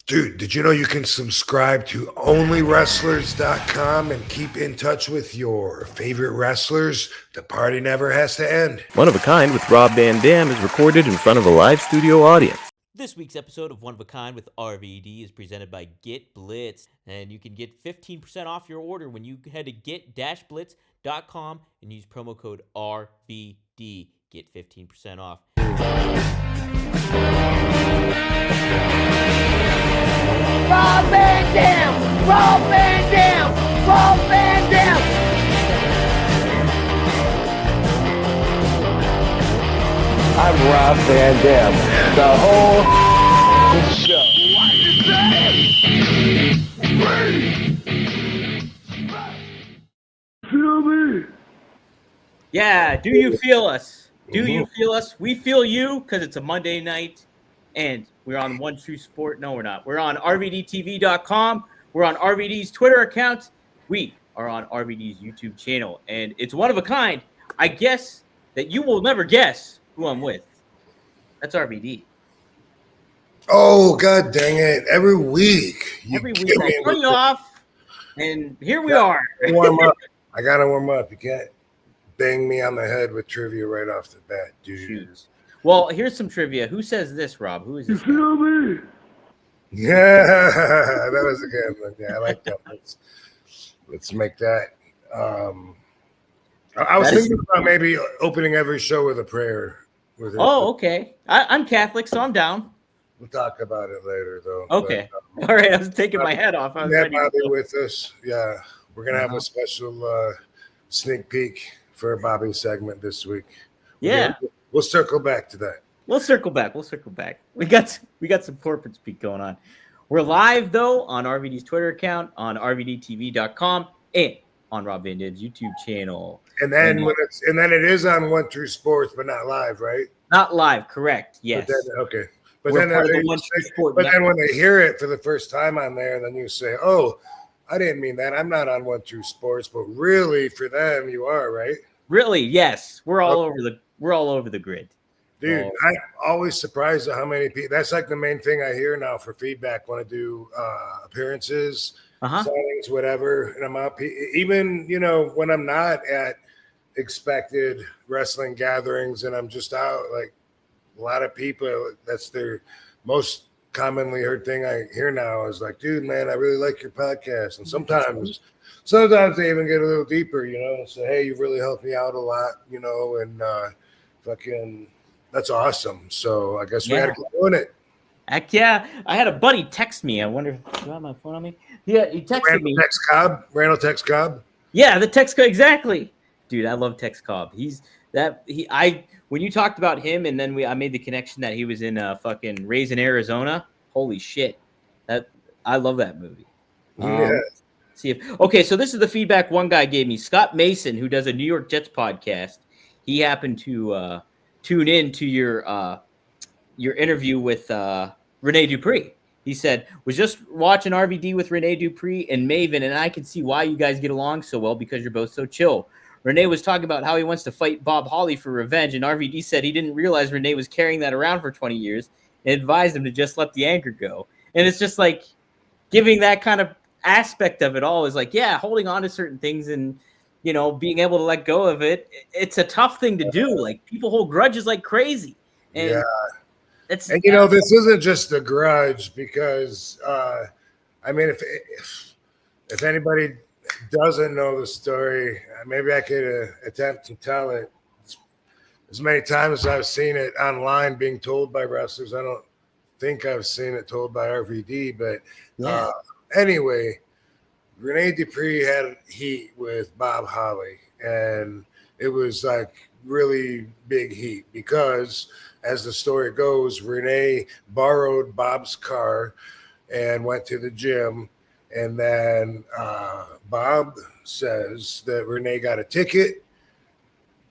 Dude, did you know you can subscribe to onlywrestlers.com and keep in touch with your favorite wrestlers? The party never has to end. One of a Kind with Rob Van Dam is recorded in front of a live studio audience. This week's episode of One of a Kind with RVD is presented by Get Blitz, and you can get 15% off your order when you head to get-blitz.com and use promo code RVD. Get 15% off. Rob Van Dam! Rob Van Dam! Rob Van Dam! I'm Rob Van Dam. The whole show. Feel me? Yeah, do you feel us? Do you feel us? We feel you because it's a Monday night and we're on One True Sport. No, we're not. We're on RVDTV.com. We're on RVD's Twitter account. We are on RVD's YouTube channel. And it's one of a kind. I guess that you will never guess who I'm with. That's RVD. Oh, god dang it. Every week. Every week I turn you off, and here we are. Warm up. I got to warm up. You can't bang me on the head with trivia right off the bat, dude. Shoot. Well, here's some trivia. Who says this, Rob? Who is this? You feel me? Yeah, that was a good one. Yeah, I like that. Let's make that. I was thinking about maybe opening every show with a prayer. Oh, okay. I'm Catholic, so I'm down. We'll talk about it later, though. Okay. But, all right. I was taking my head off. Yeah, Bobby with us. Yeah, we're gonna have a special sneak peek for Bobby's segment this week. Yeah. We'll circle back to that. We'll circle back. We got some corporate speak going on. We're live though on RVD's Twitter account, on RVDTV.com, and on Rob Van Dam's YouTube channel. And then it is on One True Sports, but not live, right? Not live, correct? Yes. But then when they hear it for the first time on there, then you say, "Oh, I didn't mean that. I'm not on One True Sports," but really, for them, you are, right? Really? Yes. We're all over the grid. Dude, I'm always surprised at how many people. That's like the main thing I hear now for feedback when I do appearances, signings, whatever. And I'm out, even when I'm not at expected wrestling gatherings and I'm just out, like a lot of people, that's their most commonly heard thing I hear now is like, "Dude, man, I really like your podcast." And sometimes they even get a little deeper, say, "Hey, you've really helped me out a lot," and fucking. That's awesome. So I guess we got to keep doing it. Heck yeah. I had a buddy text me. I wonder if do I have my phone on me? Yeah, he texted me. Randall Tex Cobb? Yeah, the Tex Cobb. Exactly. Dude, I love Tex Cobb. When you talked about him and then I made the connection that he was in fucking Raising Arizona. Holy shit. I love that movie. Yeah. So this is the feedback one guy gave me. Scott Mason, who does a New York Jets podcast, he happened to tune in to your interview with Rene Dupree. He said, "Was just watching RVD with Rene Dupree and Maven, and I can see why you guys get along so well because you're both so chill. Rene was talking about how he wants to fight Bob Holly for revenge, and RVD said he didn't realize Rene was carrying that around for 20 years and advised him to just let the anger go." And it's just like giving that kind of aspect of it all is like, yeah, holding on to certain things and being able to let go of it. It's a tough thing to do. Like people hold grudges like crazy. And this isn't just a grudge because, if anybody doesn't know the story, maybe I could attempt to tell it. As many times as I've seen it online being told by wrestlers, I don't think I've seen it told by RVD, but anyway, Rene Dupree had heat with Bob Holly, and it was like really big heat because, as the story goes, Rene borrowed Bob's car and went to the gym, and then Bob says that Rene got a ticket,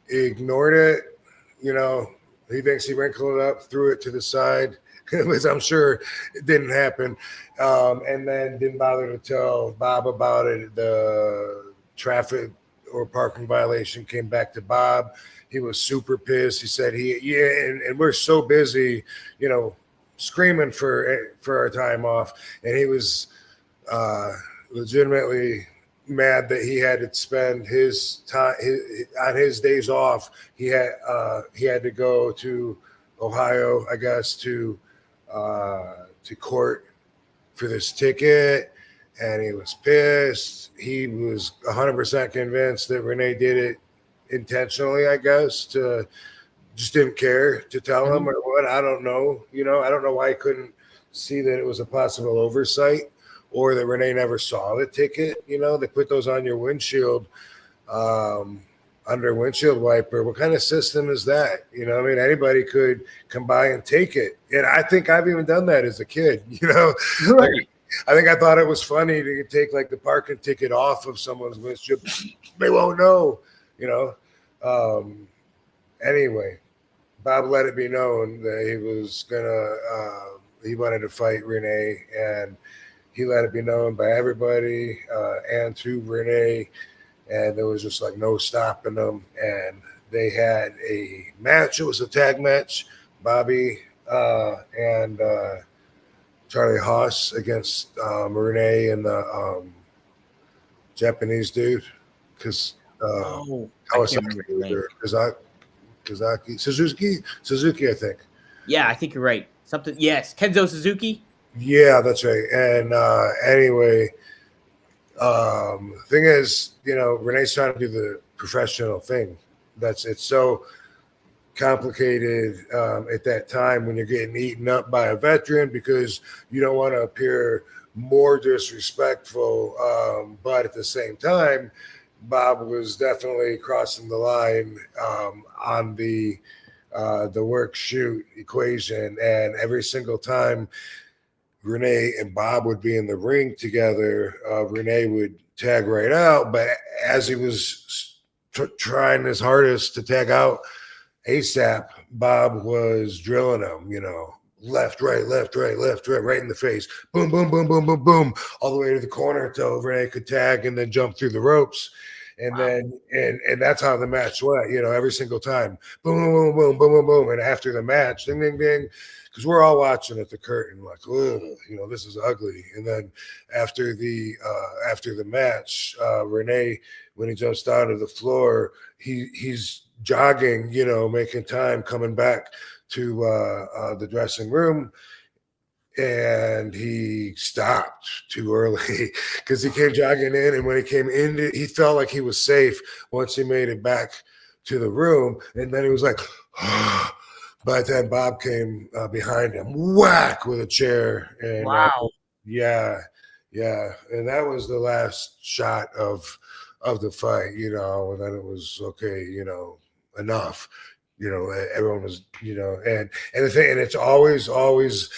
ignored it, he thinks he wrinkled it up, threw it to the side. I'm sure it didn't happen. And then didn't bother to tell Bob about it. The traffic or parking violation came back to Bob. He was super pissed. He said and we're so busy, screaming for our time off, and he was legitimately mad that he had to spend his time on his days off. He had to go to Ohio, I guess, to court for this ticket, and he was pissed. He was 100% convinced that Rene did it intentionally, I guess, to just didn't care to tell him or what. I don't know. I don't know why he couldn't see that it was a possible oversight, or that Rene never saw the ticket. They put those on your windshield, under a windshield wiper. What kind of system is that? Anybody could come by and take it. And I think I've even done that as a kid, Right. I think I thought it was funny to take like the parking ticket off of someone's windshield. They won't know, anyway, Bob let it be known that he was he wanted to fight Rene, and he let it be known by everybody, and to Rene, and there was just like no stopping them. And they had a match. It was a tag match. Bobby and Charlie Haas against Rene and the Japanese dude, because Suzuki, I think. Yeah, I think you're right. Yes, Kenzo Suzuki. Yeah, that's right. And anyway, thing is, Renee's trying to do the professional thing. It's so complicated at that time when you're getting eaten up by a veteran, because you don't want to appear more disrespectful, but at the same time, Bob was definitely crossing the line on the work shoot equation. And every single time Rene and Bob would be in the ring together, Rene would tag right out. But as he was trying his hardest to tag out ASAP, Bob was drilling him, left, right, right in the face. Boom, boom, boom, boom, boom, boom, all the way to the corner until Rene could tag and then jump through the ropes. And then, and that's how the match went, every single time. Boom, boom, boom, boom, boom, boom. And after the match, ding, ding, ding, because we're all watching at the curtain, like, oh, this is ugly. And then after the match, Rene, when he jumps down to the floor, he's jogging, making time, coming back to the dressing room. And he stopped too early because he came jogging in. And when he came in, he felt like he was safe once he made it back to the room. And then he was like, but then Bob came behind him, whack, with a chair. And wow. Yeah. And that was the last shot of the fight, and then it was okay, enough. Everyone was, and the thing, and it's always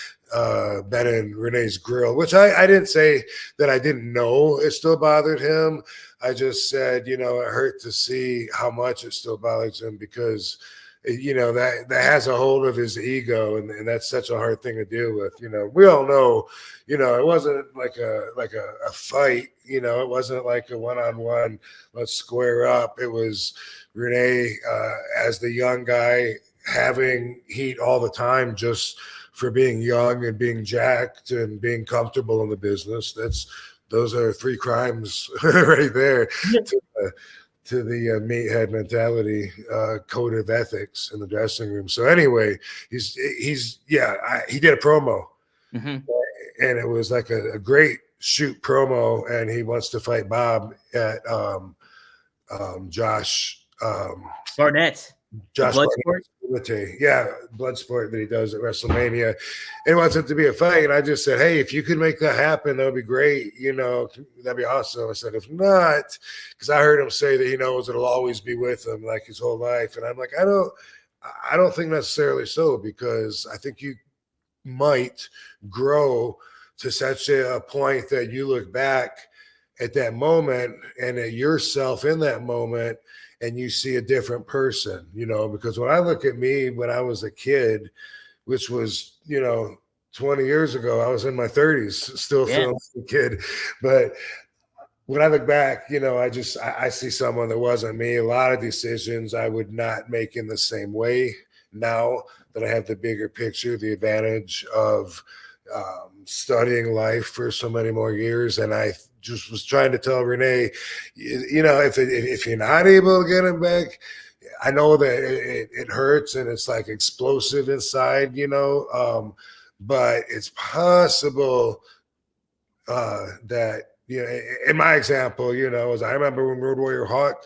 been in Renee's grill, which I didn't say that I didn't know it still bothered him. I just said, it hurt to see how much it still bothers him, because that has a hold of his ego, and that's such a hard thing to deal with. We all know, it wasn't like a fight, it wasn't like a one-on-one, let's square up. It was Rene as the young guy having heat all the time, just for being young and being jacked and being comfortable in the business. Those are 3 crimes right there to the meathead mentality code of ethics in the dressing room. So anyway, he did a promo, and it was like a great shoot promo, and he wants to fight Bob at Josh Barnett. Bloodsport? Bloodsport that he does at WrestleMania. He wants it to be a fight. And I just said, hey, if you could make that happen, that would be great. That'd be awesome. I said, if not, because I heard him say that he knows it'll always be with him like his whole life. And I'm like, I don't think necessarily so, because I think you might grow to such a point that you look back at that moment and at yourself in that moment, and you see a different person, because when I look at me when I was a kid, which was, 20 years ago, I was in my 30s, still feeling like a kid. But when I look back, I see someone that wasn't me. A lot of decisions I would not make in the same way now that I have the bigger picture, the advantage of studying life for so many more years. And I just was trying to tell Rene, if you're not able to get him back, I know that it hurts and it's like explosive inside, but it's possible that, in my example, as I remember when Road Warrior Hawk,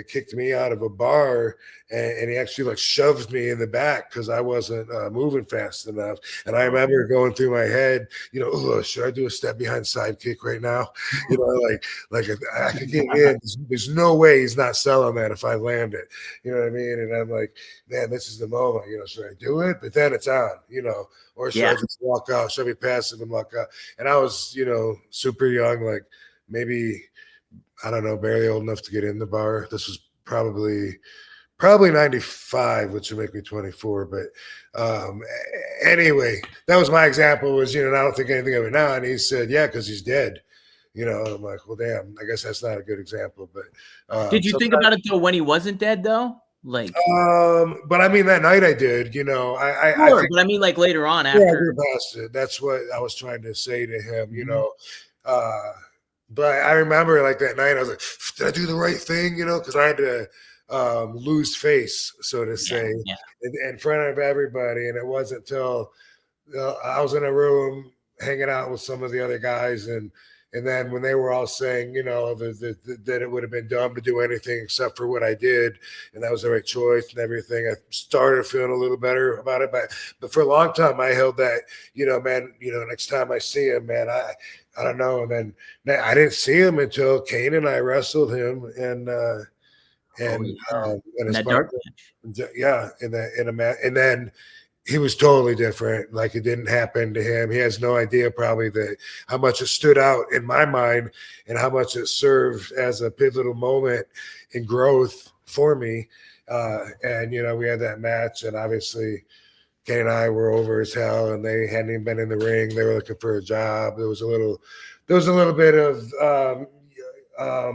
kicked me out of a bar and he actually shoved me in the back because I wasn't moving fast enough. And I remember going through my head, should I do a step behind sidekick right now? If I could get in, there's no way he's not selling that if I land it. You know what I mean? And I'm like, man, this is the moment. Should I do it? But then it's on. Or should I just walk out? Should I be passive and walk out? And I was, super young, maybe, I don't know, barely old enough to get in the bar. This was probably 95, which would make me 24. But anyway, that was my example was, I don't think anything of it now. And he said, yeah, because he's dead. And I'm like, well, damn, I guess that's not a good example. But did you think about it though when he wasn't dead though? But I mean, that night I did, I think, but I mean, later on after. Yeah, past it. That's what I was trying to say to him, but I remember that night I was like, did I do the right thing? Because I had to lose face, so to say, in front of everybody. And it wasn't until I was in a room hanging out with some of the other guys, and then when they were all saying, that it would have been dumb to do anything except for what I did, and that was the right choice and everything, I started feeling a little better about it. But for a long time, I held that, man, next time I see him, man, I don't know. And then I didn't see him until Kane and I wrestled him, and that dark match. Yeah, in a match, and then he was totally different. It didn't happen to him. He has no idea probably how much it stood out in my mind and how much it served as a pivotal moment in growth for me. And we had that match, and obviously Kane and I were over as hell, and they hadn't even been in the ring. They were looking for a job. There was a little bit of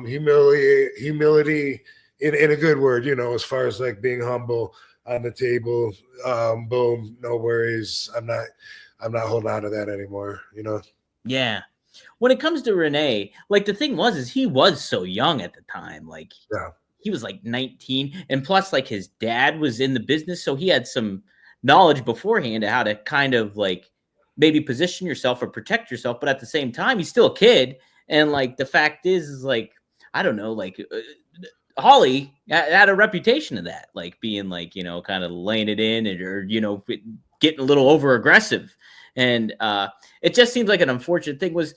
humility in a good word, as far as being humble on the table. Boom, no worries. I'm not holding on to that anymore, Yeah. When it comes to Rene, the thing is he was so young at the time. He was 19, and plus his dad was in the business, so he had some knowledge beforehand of how to kind of maybe position yourself or protect yourself. But at the same time, he's still a kid, and the fact is I don't know, Holly had a reputation of that, being kind of laying it in, or getting a little over aggressive, and it just seems like an unfortunate thing. Rene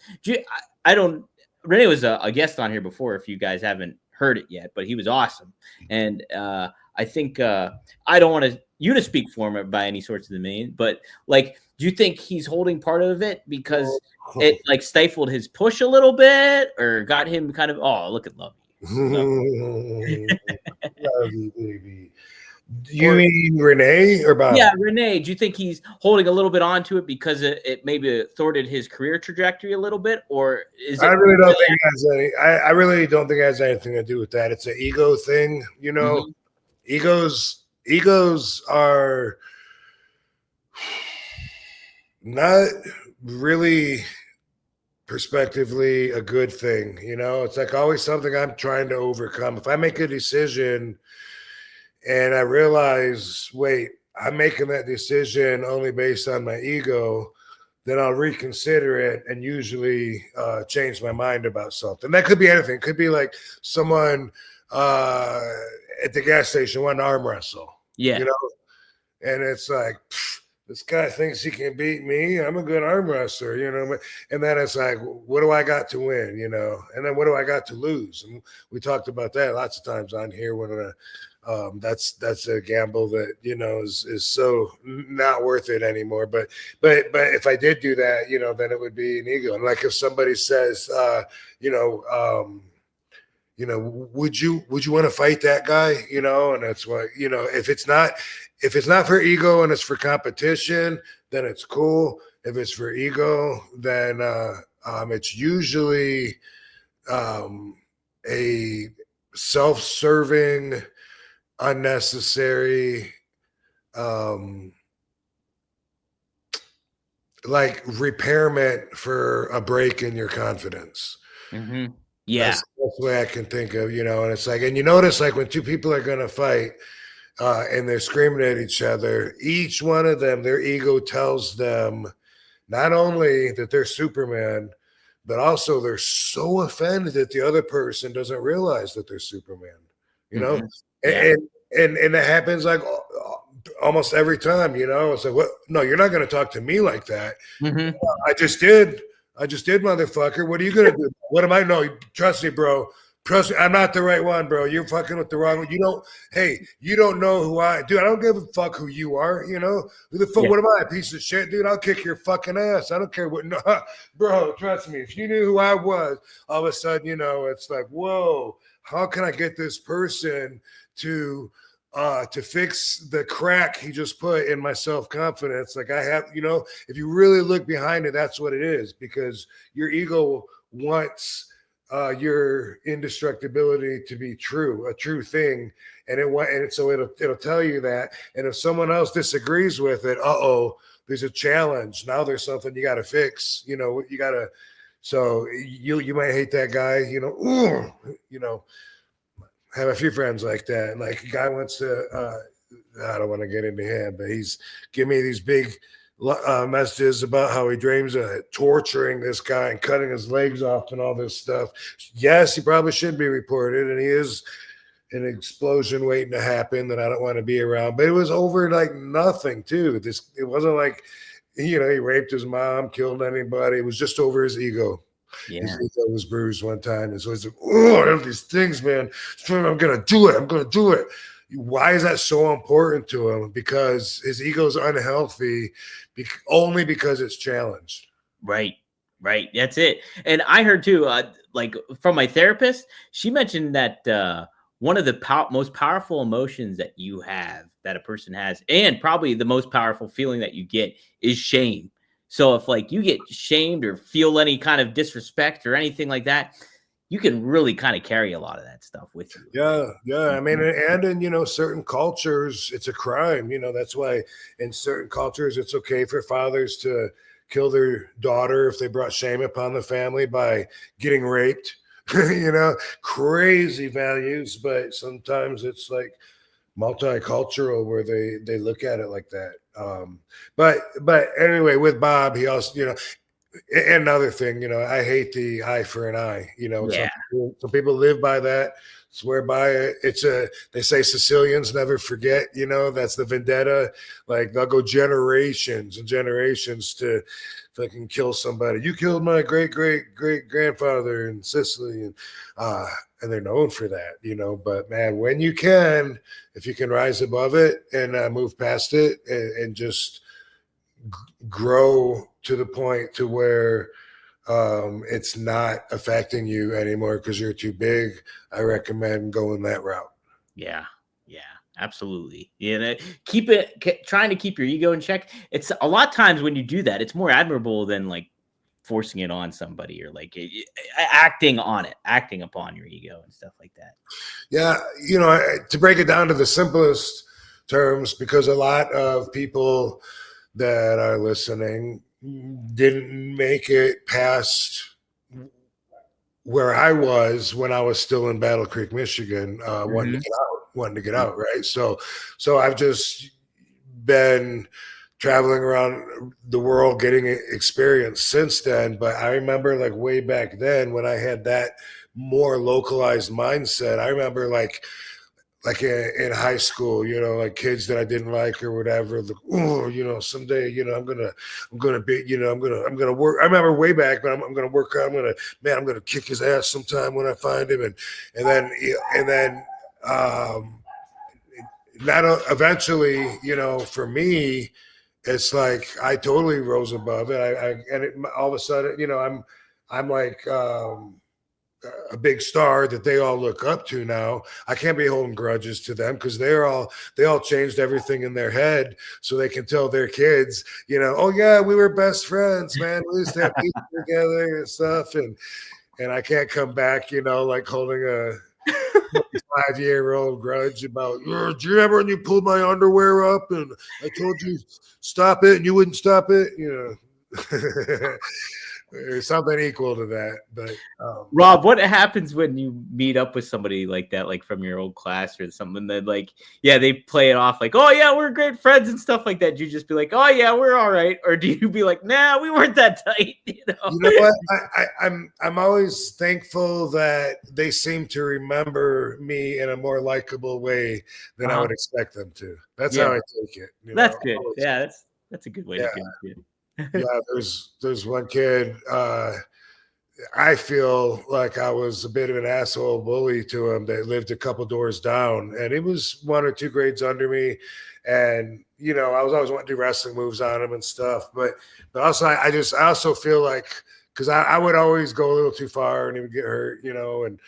was a guest on here before, if you guys haven't heard it yet, but he was awesome, and I think I don't want you to speak for him by any sorts of the mean, but do you think he's holding part of it because it stifled his push a little bit, or got him kind of look at Love? Love you, baby. You mean Rene or Bob? Yeah, Rene. Do you think he's holding a little bit onto it because it maybe thwarted his career trajectory a little bit, or is it? I really don't think it has any. I really don't think it has anything to do with that. It's an ego thing, Mm-hmm. Egos are not really prospectively a good thing. It's always something I'm trying to overcome. If I make a decision and I realize, wait, I'm making that decision only based on my ego, then I'll reconsider it and usually change my mind about something. That could be anything. It could be someone at the gas station wanting to arm wrestle. Yeah. And it's this guy thinks he can beat me. I'm a good arm wrestler, and then it's what do I got to win, and then what do I got to lose? And we talked about that lots of times on here when that's a gamble that, is so not worth it anymore. But if I did do that, then it would be an ego. And if somebody says, would you want to fight that guy? And that's what, if it's not for ego and it's for competition, then it's cool. If it's for ego, then it's usually a self-serving, unnecessary like repairment for a break in your confidence. Mm-hmm. Yeah. That's the way I can think of, and it's like, and you notice like when two people are going to fight and they're screaming at each other, each one of them, their ego tells them not only that they're Superman, but also they're so offended that the other person doesn't realize that they're Superman, Mm-hmm. Yeah. and it happens like almost every time, it's like, what? No, you're not going to talk to me like that. Mm-hmm. I just did, motherfucker. What are you going to do? What am I? No, trust me, bro. Trust me, I'm not the right one, bro. You're fucking with the wrong one. You don't know who I, dude. I don't give a fuck who you are. Who the fuck? Yeah. What am I, a piece of shit, dude? I'll kick your fucking ass. I don't care what. No, bro, trust me. If you knew who I was, all of a sudden, it's like, whoa. How can I get this person to fix the crack he just put in my self-confidence? Like I have, if you really look behind it, that's what it is, because your ego wants your indestructibility to be true, a true thing, and so it'll tell you that. And if someone else disagrees with it, there's a challenge. Now there's something you got to fix. You got to. So you might hate that guy. Have a few friends like that. And like a guy wants to. I don't want to get into him, but he's giving me these big messages about how he dreams of torturing this guy and cutting his legs off and all this stuff. Yes, he probably should be reported, and he is an explosion waiting to happen that I don't want to be around. But it was over like nothing too. It wasn't like he raped his mom, killed anybody. It was just over his ego. Yeah. His ego was bruised one time, and so he's like, "Oh, I have these things, man. I'm gonna do it. I'm gonna do it." Why is that so important to him? Because his ego is unhealthy, only because it's challenged. Right. That's it. And I heard too, like from my therapist, she mentioned that one of the most powerful emotions that you have, that a person has, and probably the most powerful feeling that you get, is shame. So if like you get shamed or feel any kind of disrespect or anything like that, you can really kind of carry a lot of that stuff with you. Yeah. I mean, and in certain cultures, it's a crime. That's why in certain cultures, it's okay for fathers to kill their daughter if they brought shame upon the family by getting raped. Crazy values, but sometimes it's like multicultural where they look at it like that. But anyway, with Bob, he also, and another thing, I hate the eye for an eye. Yeah. Some people live by that, swear by it. They say Sicilians never forget. That's the vendetta. Like they'll go generations and generations to fucking kill somebody. You killed my great grandfather in Sicily, and they're known for that. But man, when if you can rise above it and move past it and just grow to the point to where it's not affecting you anymore because you're too big, I recommend going that route. Yeah, absolutely. Trying to keep your ego in check. It's a lot of times when you do that, it's more admirable than like forcing it on somebody or like acting upon your ego and stuff like that. Yeah. To break it down to the simplest terms, because a lot of people that are listening didn't make it past where I was when I was still in Battle Creek, Michigan, wanting to get out. Right. So I've just been traveling around the world, getting experience since then. But I remember like way back then when I had that more localized mindset, I remember like in high school, like kids that I didn't like or whatever, someday, I'm gonna be, I'm gonna work. I remember way back, but I'm gonna work out. I'm gonna kick his ass sometime when I find him, and then eventually, for me, it's like I totally rose above it. All of a sudden, I'm like. A big star that they all look up to now. I can't be holding grudges to them because they all changed everything in their head so they can tell their kids, oh yeah, we were best friends, man. We used to have pizza together and stuff. And I can't come back, like holding 5-year-old grudge about, "Oh, do you remember when you pulled my underwear up and I told you stop it and you wouldn't stop it?" Or something equal to that. But Rob, what happens when you meet up with somebody like that, like from your old class or something that like, yeah, they play it off like, oh yeah, we're great friends and stuff like that. Do you just be like, oh yeah, we're all right? Or do you be like, nah, we weren't that tight? You know what? I'm always thankful that they seem to remember me in a more likable way than I would expect them to. That's how I take it. That's good. Yeah, that's a good way to do it. Yeah, there's one kid. I feel like I was a bit of an asshole bully to him that lived a couple doors down, and he was 1 or 2 grades under me. And I was always wanting to do wrestling moves on him and stuff. But also, I also feel like because I would always go a little too far and he would get hurt, and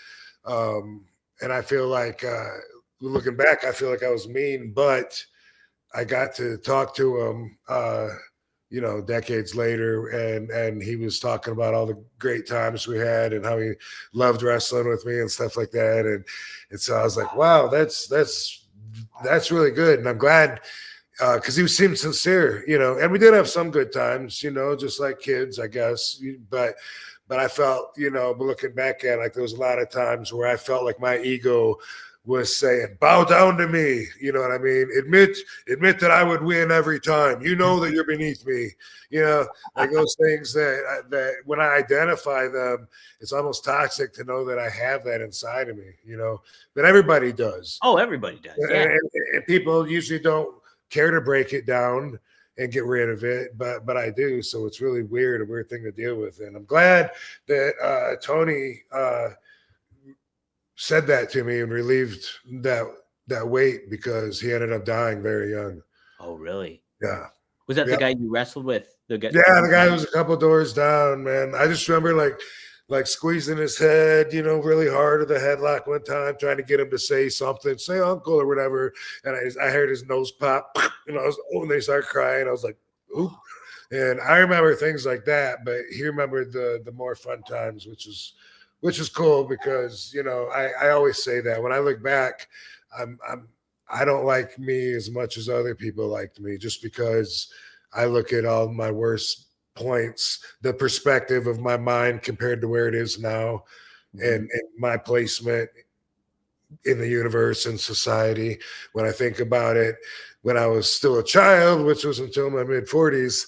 I feel like looking back, I feel like I was mean, but I got to talk to him. Decades later, and he was talking about all the great times we had and how he loved wrestling with me and stuff like that. And so I was like, wow, that's really good. And I'm glad because he seemed sincere, and we did have some good times, just like kids, I guess. But I felt, looking back at it, like there was a lot of times where I felt like my ego was saying, bow down to me. You know what I mean? Admit that I would win every time. You know that you're beneath me. Like those things that when I identify them, it's almost toxic to know that I have that inside of me, but everybody does. Oh, everybody does. Yeah. And people usually don't care to break it down and get rid of it, but I do. So it's really a weird thing to deal with. And I'm glad that Tony said that to me and relieved that weight because he ended up dying very young. Oh, really? Yeah. Was that the guy you wrestled with? The guy was a couple doors down, man. I just remember like squeezing his head, really hard with a headlock one time, trying to get him to say something, say uncle or whatever. And I heard his nose pop, and they started crying. I was like, oop. And I remember things like that, but he remembered the more fun times, which is cool because I always say that when I look back, I don't like me as much as other people liked me just because I look at all my worst points, the perspective of my mind compared to where it is now, and my placement in the universe and society. When I think about it, when I was still a child, which was until my mid-40s,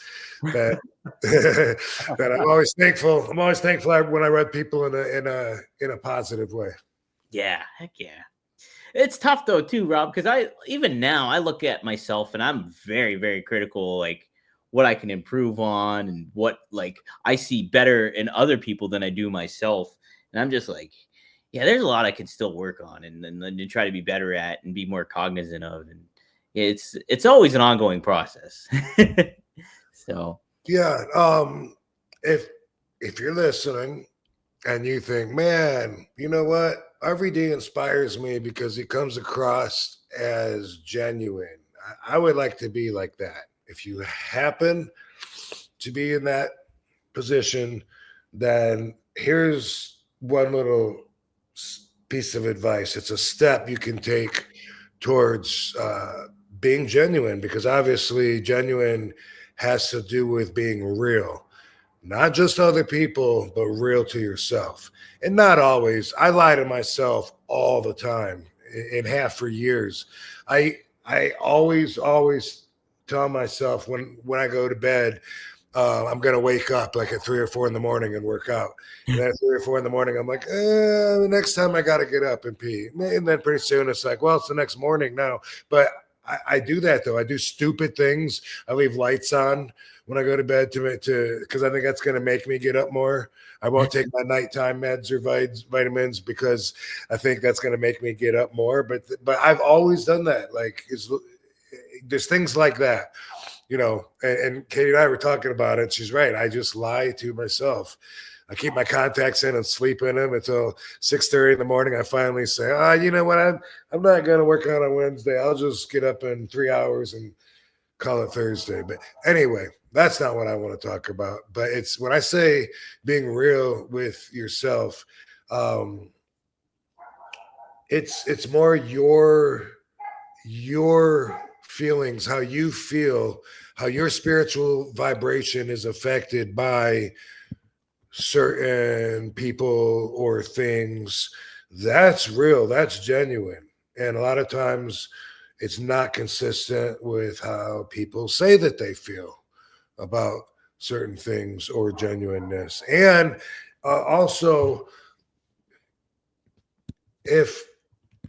that that I'm always thankful. I'm always thankful when I read people in a positive way. Yeah, heck yeah. It's tough though too, Rob, because even now I look at myself and I'm very, very critical, like what I can improve on and what like I see better in other people than I do myself. And I'm just like, yeah, there's a lot I can still work on and to try to be better at and be more cognizant of. And it's always an ongoing process. So yeah, if you're listening and you think, man, you know what? RVD inspires me because he comes across as genuine. I would like to be like that. If you happen to be in that position, then here's one little piece of advice. It's a step you can take towards being genuine, because obviously genuine has to do with being real. Not just other people, but real to yourself. And not always. I lie to myself all the time and have for years. I always tell myself when I go to bed, I'm going to wake up like at 3 or 4 in the morning and work out. And then at 3 or 4 in the morning, I'm like, the next time I got to get up and pee. And then pretty soon it's like, well, it's the next morning now. But I do that though. I do stupid things. I leave lights on when I go to bed because I think that's going to make me get up more. I won't take my nighttime meds or vitamins because I think that's going to make me get up more. But I've always done that. Like there's things like that, and Katie and I were talking about it. She's right. I just lie to myself. I keep my contacts in and sleep in them until 6:30 in the morning. I finally say, you know what? I'm not going to work out on Wednesday. I'll just get up in 3 hours and call it Thursday. But anyway, that's not what I want to talk about. But it's when I say being real with yourself, it's more your feelings, how you feel, how your spiritual vibration is affected by certain people or things. That's real, that's genuine. And a lot of times it's not consistent with how people say that they feel about certain things or genuineness. And also, if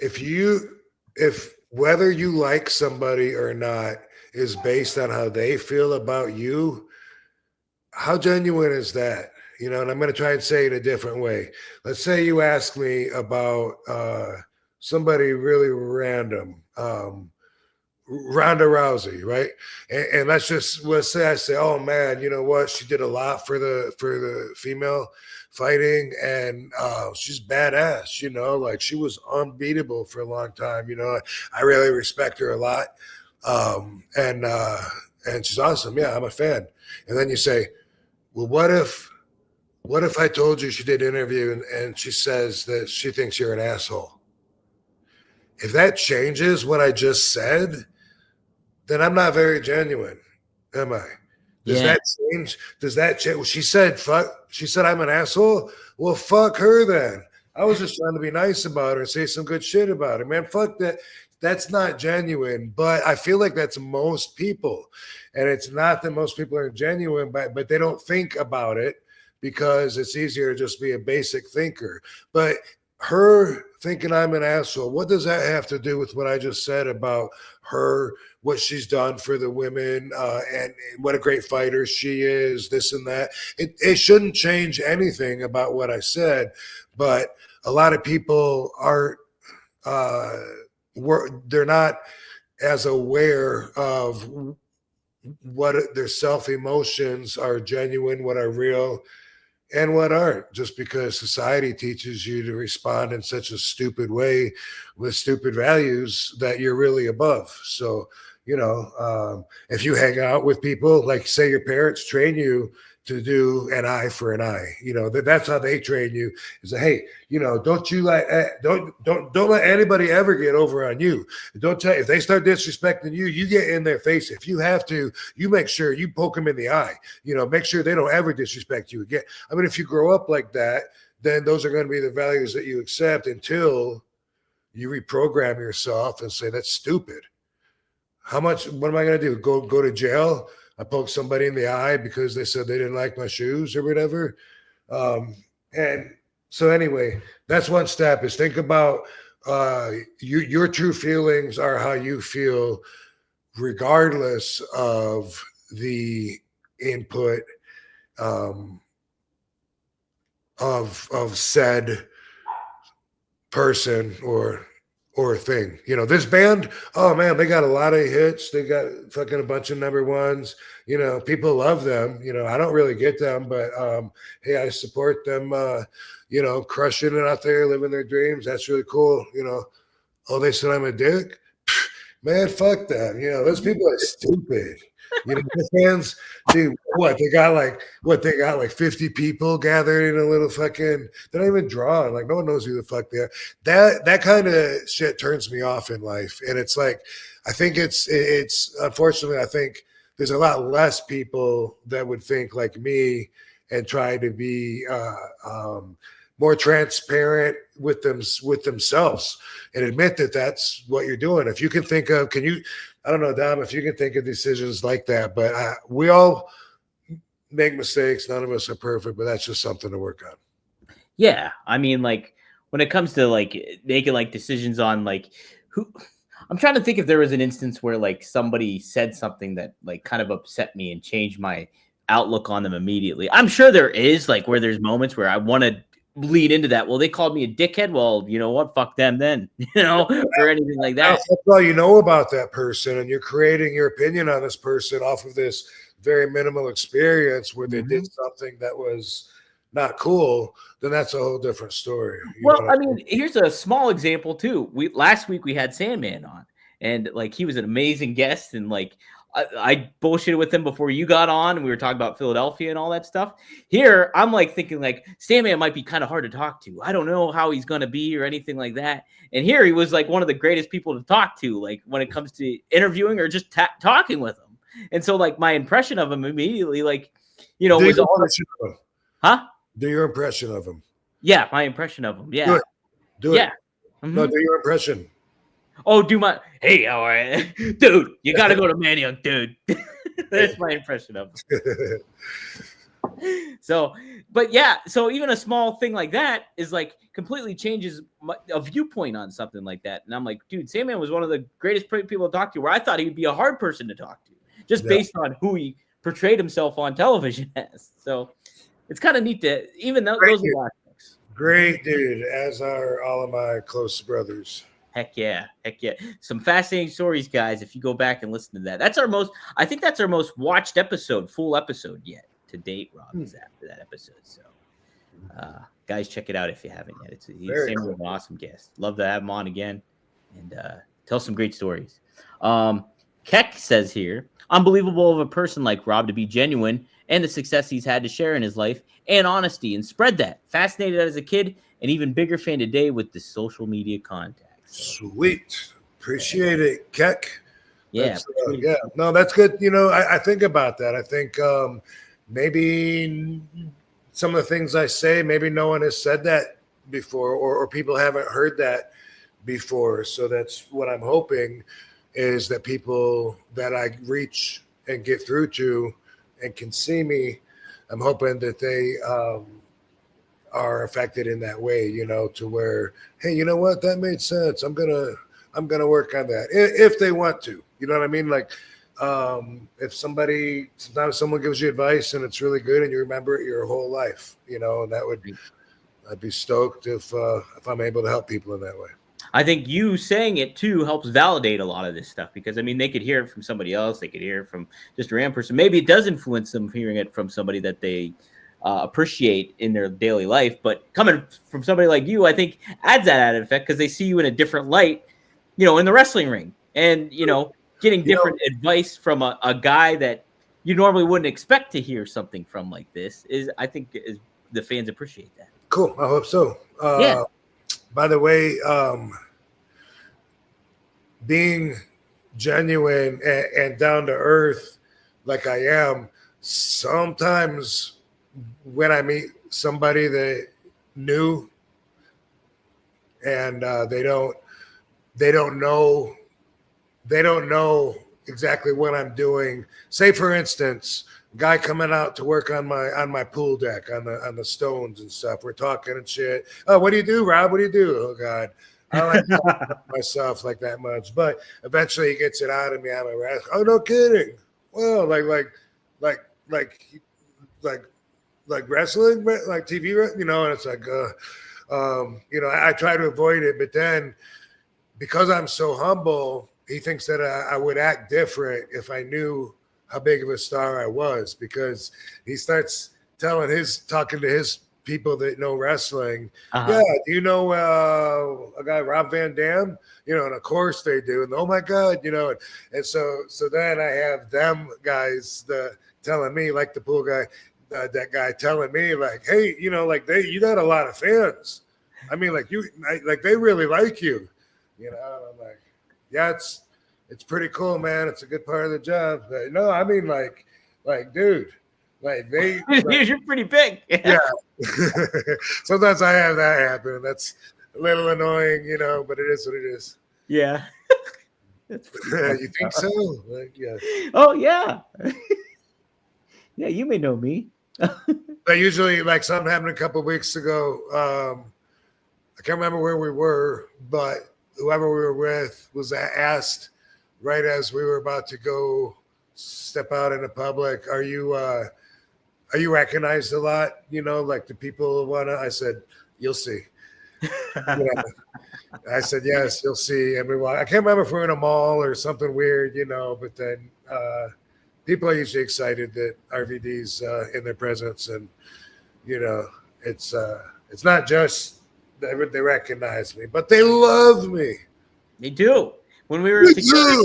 if whether you like somebody or not is based on how they feel about you, how genuine is that? You know, and I'm going to try and say it a different way. Let's say you ask me about somebody really random, Ronda Rousey, right? And let's say I say, oh man, you know what? She did a lot for the female fighting, and she's badass. You know, like she was unbeatable for a long time. You know, I really respect her a lot, and she's awesome. Yeah, I'm a fan. And then you say, well, what if I told you she did an interview and she says that she thinks you're an asshole? If that changes what I just said, then I'm not very genuine, am I? Does that change? Does that change? Well, she said I'm an asshole. Well, fuck her then. I was just trying to be nice about her and say some good shit about her. Man, fuck that. That's not genuine. But I feel like that's most people. And it's not that most people are genuine, but they don't think about it because it's easier to just be a basic thinker. But her thinking I'm an asshole, what does that have to do with what I just said about her, what she's done for the women, and what a great fighter she is, this and that? It shouldn't change anything about what I said, but a lot of people aren't, they're not as aware of what their self-emotions are genuine, what are real, and what aren't, just because society teaches you to respond in such a stupid way with stupid values that you're really above. So, you know, if you hang out with people, like say your parents train you to do an eye for an eye, you know, that's how they train you, is that, hey, you know, don't let anybody ever get over on you. Don't tell, if they start disrespecting you, you get in their face. If you have to, you make sure you poke them in the eye, you know, make sure they don't ever disrespect you again. I mean, if you grow up like that, then those are going to be the values that you accept until you reprogram yourself and say, that's stupid. What am I going to do? Go to jail? I poked somebody in the eye because they said they didn't like my shoes or whatever. And so anyway, that's one step, is think about your true feelings are how you feel, regardless of the input of said person or thing. You know, this band, oh man, they got a lot of hits. They got fucking a bunch of number ones. You know, people love them. You know, I don't really get them, but hey, I support them, you know, crushing it out there, living their dreams. That's really cool. You know, oh, they said I'm a dick? Man, fuck them. You know, those people are stupid. You know, the fans, dude, they got like 50 people gathered in a little fucking, they're not even drawing. Like, no one knows who the fuck they are. That kind of shit turns me off in life. And it's like, I think it's unfortunately, I think there's a lot less people that would think like me and try to be more transparent with themselves and admit that that's what you're doing. If you can think of, I don't know, Dom, if you can think of decisions like that, but we all make mistakes. None of us are perfect, but that's just something to work on. Yeah. I mean, like when it comes to like making like decisions on like I'm trying to think if there was an instance where like somebody said something that like kind of upset me and changed my outlook on them immediately. I'm sure there is, like, where there's moments where I want to lead into that. Well, they called me a dickhead. Well, you know what? Fuck them then, you know, or anything like that. That's all you know about that person, and you're creating your opinion on this person off of this very minimal experience where they did something that was not cool. Then that's a whole different story. Well, I mean, here's a small example too. Last week we had Sandman on, and like he was an amazing guest, and like I bullshitted with him before you got on, and we were talking about Philadelphia and all that stuff. Here, I'm like thinking like Sandman might be kind of hard to talk to. I don't know how he's gonna be or anything like that. And here he was like one of the greatest people to talk to, like when it comes to interviewing or just talking with him. And so like my impression of him immediately, like was all huh? Do your impression of him. Yeah, my impression of him. Yeah, do it. Yeah. Mm-hmm. No, do your impression. Oh, hey, how are you? Dude, you got to go to Man Young, dude. That's my impression of him. So even a small thing like that is like completely changes a viewpoint on something like that. And I'm like, dude, Sandman was one of the greatest people to talk to, where I thought he'd be a hard person to talk to just based on who he portrayed himself on television as. So it's kind of neat to, even though those are aspects. Great dude, as are all of my close brothers. Heck yeah. Some fascinating stories, guys. If you go back and listen to that, I think that's our most watched full episode yet to date. Rob is after that episode. So, guys, check it out if you haven't yet. He's an awesome guest. Love to have him on again and tell some great stories. Keck says here, unbelievable of a person like Rob to be genuine and the success he's had to share in his life and honesty and spread that. Fascinated as a kid and even bigger fan today with the social media contact. Sweet. Appreciate it, Keck. Yeah. No, that's good. I think about that. I think maybe some of the things I say, maybe no one has said that before, or people haven't heard that before. So that's what I'm hoping, is that people that I reach and get through to and can see me, I'm hoping that they are affected in that way, to where, hey, you know what, that made sense. I'm gonna work on that if they want to. You know what I mean? Like, if sometimes someone gives you advice and it's really good and you remember it your whole life, and I'd be stoked if I'm able to help people in that way. I think you saying it too helps validate a lot of this stuff, because they could hear it from somebody else. They could hear it from just a random person. Maybe it does influence them hearing it from somebody that they appreciate in their daily life, but coming from somebody like you, I think adds that added effect, because they see you in a different light, in the wrestling ring, and getting different advice from a guy that you normally wouldn't expect to hear something from like this I think the fans appreciate that. Cool. I hope so. Yeah. By the way, being genuine and down to earth like I am, sometimes when I meet somebody that new and they don't know exactly what I'm doing. Say, for instance, guy coming out to work on my pool deck on the stones and stuff. We're talking and shit. Oh, what do you do, Rob? What do you do? Oh God, I don't like talking about myself like that much. But eventually he gets it out of me. I'm a wrestler. Oh, no kidding. Well, like wrestling, like TV, and it's like, I try to avoid it, but then because I'm so humble, he thinks that I would act different if I knew how big of a star I was, because he starts talking to his people that know wrestling. Uh-huh. Yeah, do you know a guy, Rob Van Dam? And of course they do. And oh my God, and so then I have them guys telling me, like the pool guy, that guy telling me like, hey, you got a lot of fans. I mean, they really like you, and I'm like, yeah, it's pretty cool, man. It's a good part of the job. But no, I mean, like, dude, like they. You're pretty big. Yeah. Sometimes I have that happen. That's a little annoying, but it is what it is. Yeah. You think so? Like, yeah. Oh yeah. Yeah, you may know me. But usually, like something happened a couple of weeks ago. I can't remember where we were, but whoever we were with was asked right as we were about to go step out into public, are you recognized a lot? Like the people wanna? I said, you'll see. I said, yes, you'll see. And I can't remember if we were in a mall or something weird, but then people are usually excited that RVD's in their presence, and it's not just they recognize me, but they love me. They do. When we were together,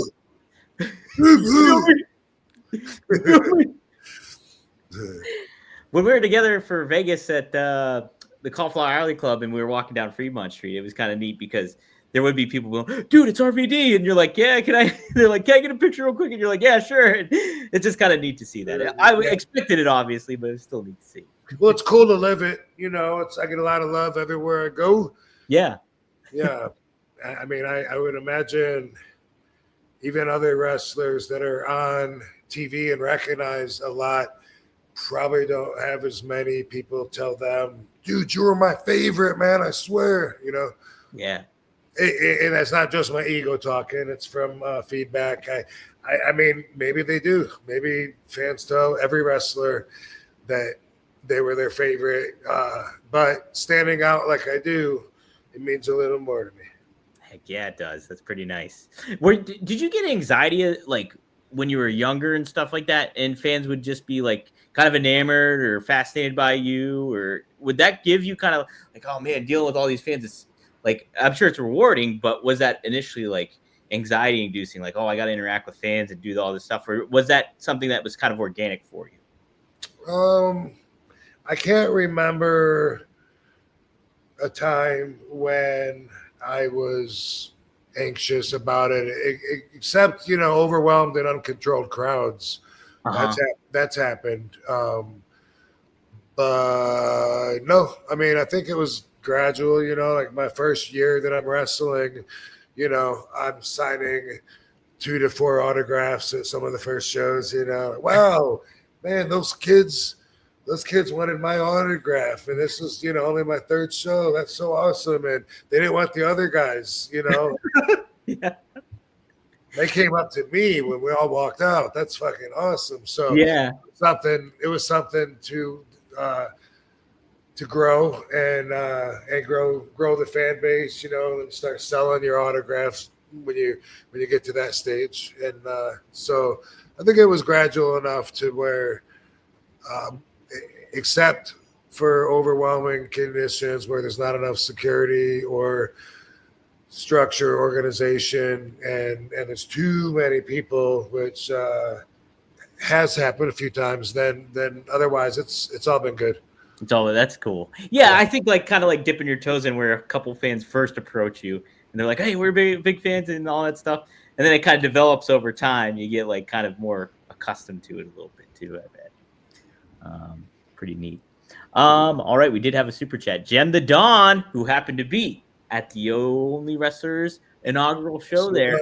When we were together for Vegas at the Cauliflower Alley Club and we were walking down Fremont Street, it was kind of neat because there would be people going, dude, it's RVD. And you're like, yeah, can I? They're like, can I get a picture real quick? And you're like, yeah, sure. And it's just kind of neat to see that. I expected it, obviously, but it's still neat to see. Well, it's cool to live it. I get a lot of love everywhere I go. Yeah. Yeah. I mean, I would imagine even other wrestlers that are on TV and recognized a lot probably don't have as many people tell them, dude, you were my favorite, man, I swear, Yeah. And that's not just my ego talking, it's from feedback. I mean, maybe they do. Maybe fans tell every wrestler that they were their favorite, but standing out like I do, it means a little more to me. Heck yeah, it does. That's pretty nice. Did you get anxiety like when you were younger and stuff like that, and fans would just be like kind of enamored or fascinated by you, or would that give you kind of like, oh man, dealing with all these fans is like, I'm sure it's rewarding, but was that initially like anxiety inducing, like, oh, I got to interact with fans and do all this stuff, or was that something that was kind of organic for you? I can't remember a time when I was anxious about it, except, overwhelmed and uncontrolled crowds. That's happened. But no, I mean, I think it was gradual, like my first year that I'm wrestling, I'm signing 2 to 4 autographs at some of the first shows, wow, man, those kids wanted my autograph, and this was, only my 3rd show. That's so awesome. And they didn't want the other guys, Yeah. They came up to me when we all walked out. That's fucking awesome. So yeah, it was something to grow and grow the fan base, and start selling your autographs when you get to that stage. And so I think it was gradual enough to where, except for overwhelming conditions where there's not enough security or structure, organization, and there's too many people, which has happened a few times, then otherwise it's all been good. That's cool. Yeah, I think like kind of like dipping your toes in where a couple fans first approach you and they're like, hey, we're big fans and all that stuff. And then it kind of develops over time. You get like kind of more accustomed to it a little bit too, I bet. Pretty neat. All right, we did have a super chat. Jem the Dawn, who happened to be at the Only Wrestlers inaugural show there.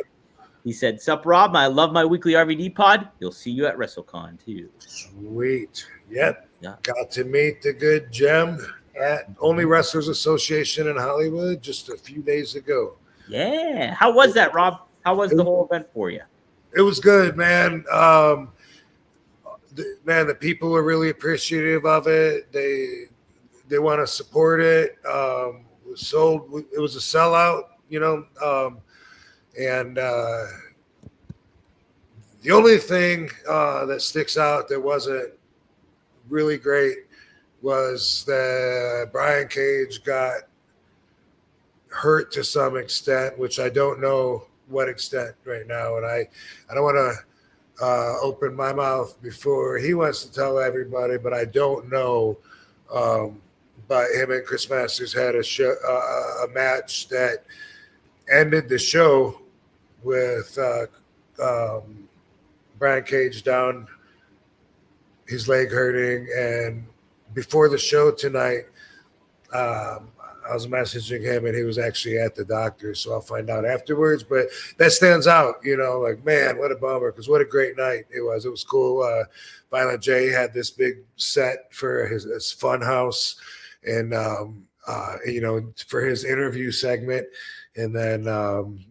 He said, sup, Rob? I love my weekly RVD pod. You'll see you at WrestleCon, too. Sweet. Yep. Yeah. Got to meet the good Jem at Only Wrestlers Association in Hollywood just a few days ago. Yeah. How was that, Rob? How was the whole event for you? It was good, man. The people are really appreciative of it. They want to support it. It was a sellout, and the only thing that sticks out that wasn't really great was that Brian Cage got hurt to some extent, which I don't know what extent right now, and I don't want to open my mouth before he wants to tell everybody, but I don't know. But him and Chris Masters had a match that ended the show with Brian Cage down, his leg hurting. And before the show tonight, I was messaging him, and he was actually at the doctor, so I'll find out afterwards. But that stands out, like, man, what a bummer, because what a great night it was. It was cool. Violent J had this big set for his fun house, and for his interview segment. And then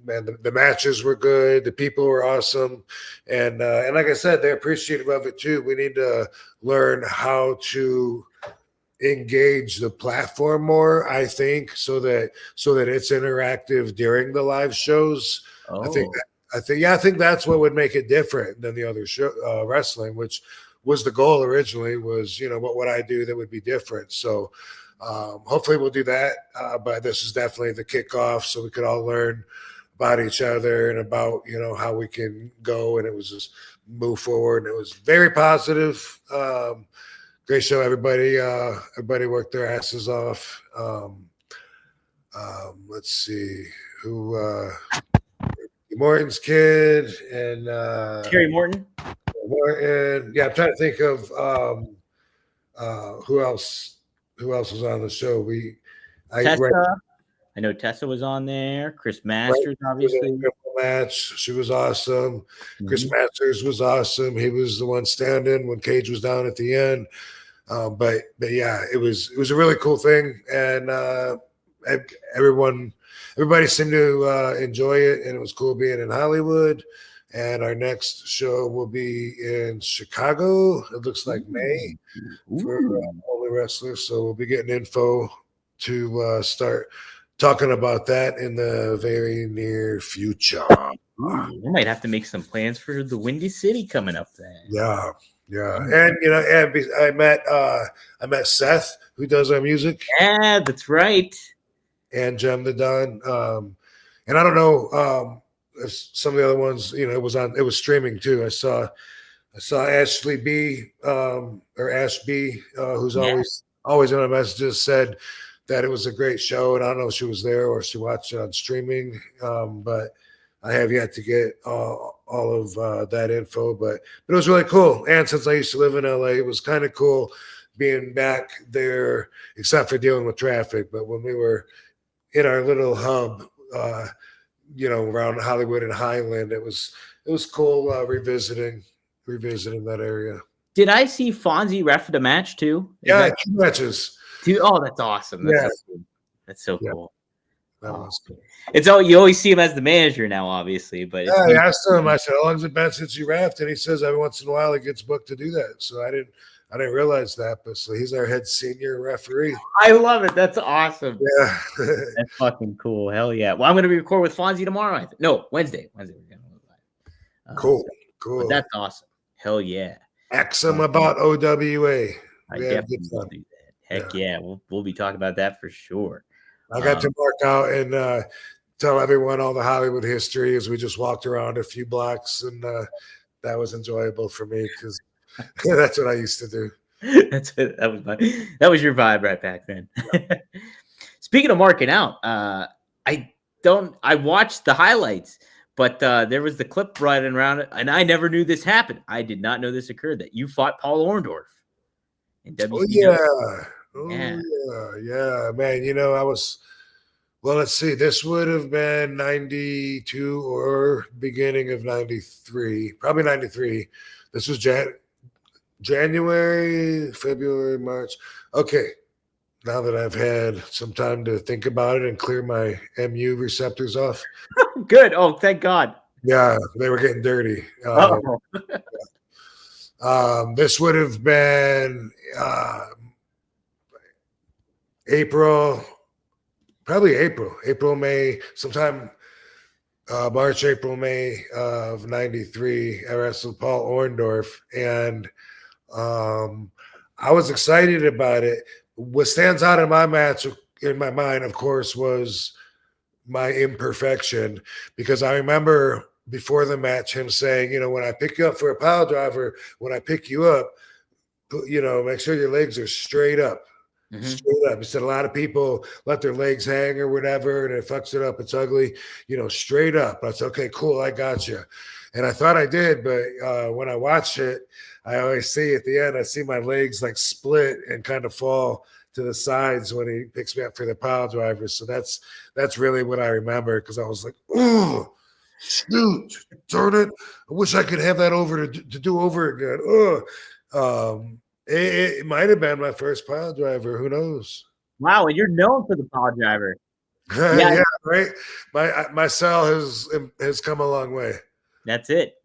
man, the matches were good, the people were awesome, and like I said, they're appreciative of it too. We need to learn how to engage the platform more, I think, so that it's interactive during the live shows. I think that's what would make it different than the other show, wrestling, which was the goal originally, was, what would I do that would be different? So hopefully we'll do that, but this is definitely the kickoff, so we could all learn about each other and about, how we can go. And it was just move forward. And it was very positive. Great show, everybody. Everybody worked their asses off. Let's see who Morton's kid and Terry Morton. Morton. Yeah, I'm trying to think of who else was on the show. Tessa. I know Tessa was on there. Chris Masters, obviously. Match. She was awesome. Mm-hmm. Chris Masters was awesome. He was the one standing when Cage was down at the end. But yeah, it was a really cool thing, and everybody seemed to enjoy it, and it was cool being in Hollywood. And our next show will be in Chicago. It looks like May for all the wrestlers. So we'll be getting info to start talking about that in the very near future. We might have to make some plans for the Windy City coming up then. Yeah. And I met Seth, who does our music. Yeah, that's right. And Jem the Don. And I don't know some of the other ones, it was streaming too. I saw Ashley B or Ash B, who's always in my messages, said that it was a great show, and I don't know if she was there or if she watched it on streaming, but I have yet to get all of that info, but it was really cool. And since I used to live in LA, it was kind of cool being back there, except for dealing with traffic. But when we were in our little hub, around Hollywood and Highland, it was cool revisiting that area. Did I see Fonzie ref the match too? Yeah, 2 matches. Oh, that's awesome. That's so cool. That was cool. It's you always see him as the manager now, obviously. But I asked him. I said, "How long's it been since you reffed?" And he says every once in a while he gets booked to do that. So I didn't realize that. But so he's our head senior referee. I love it. That's awesome. Yeah, that's fucking cool. Hell yeah. Well, I'm going to record with Fonzie tomorrow. No, Wednesday. We're going to Cool. But that's awesome. Hell yeah. Ask him about OWA. I definitely will do that. Heck yeah. We'll be talking about that for sure. I got to mark out and tell everyone all the Hollywood history as we just walked around a few blocks, and that was enjoyable for me because that's what I used to do. That was your vibe right back then. Yeah. Speaking of marking out, I watched the highlights, but there was the clip running around it, and I never knew this happened. I did not know this occurred, that you fought Paul Orndorff in WCW. Yeah, man. I was, let's see, this would have been 92 or beginning of 93, probably 93. This was January, February, March. Okay. Now that I've had some time to think about it and clear my MU receptors off. Good. Oh, thank God. Yeah, they were getting dirty. This would have been April, May, sometime March, April, May of 93. I wrestled Paul Orndorff, and I was excited about it. What stands out in my match, in my mind, of course, was my imperfection, because I remember before the match him saying, when I pick you up for a pile driver, when I pick you up, make sure your legs are straight up. Mm-hmm. Straight up. He said a lot of people let their legs hang or whatever, and it fucks it up. It's ugly. Straight up. I said, okay, cool, I got you. And I thought I did, but when I watch it, I always see at the end, I see my legs like split and kind of fall to the sides when he picks me up for the pile driver. So that's really what I remember, because I was like, oh, shoot, darn it. I wish I could have that over to do over again. It might have been my first pile driver. Who knows? Wow, and you're known for the pile driver. Yeah, right. My cell has come a long way. That's it.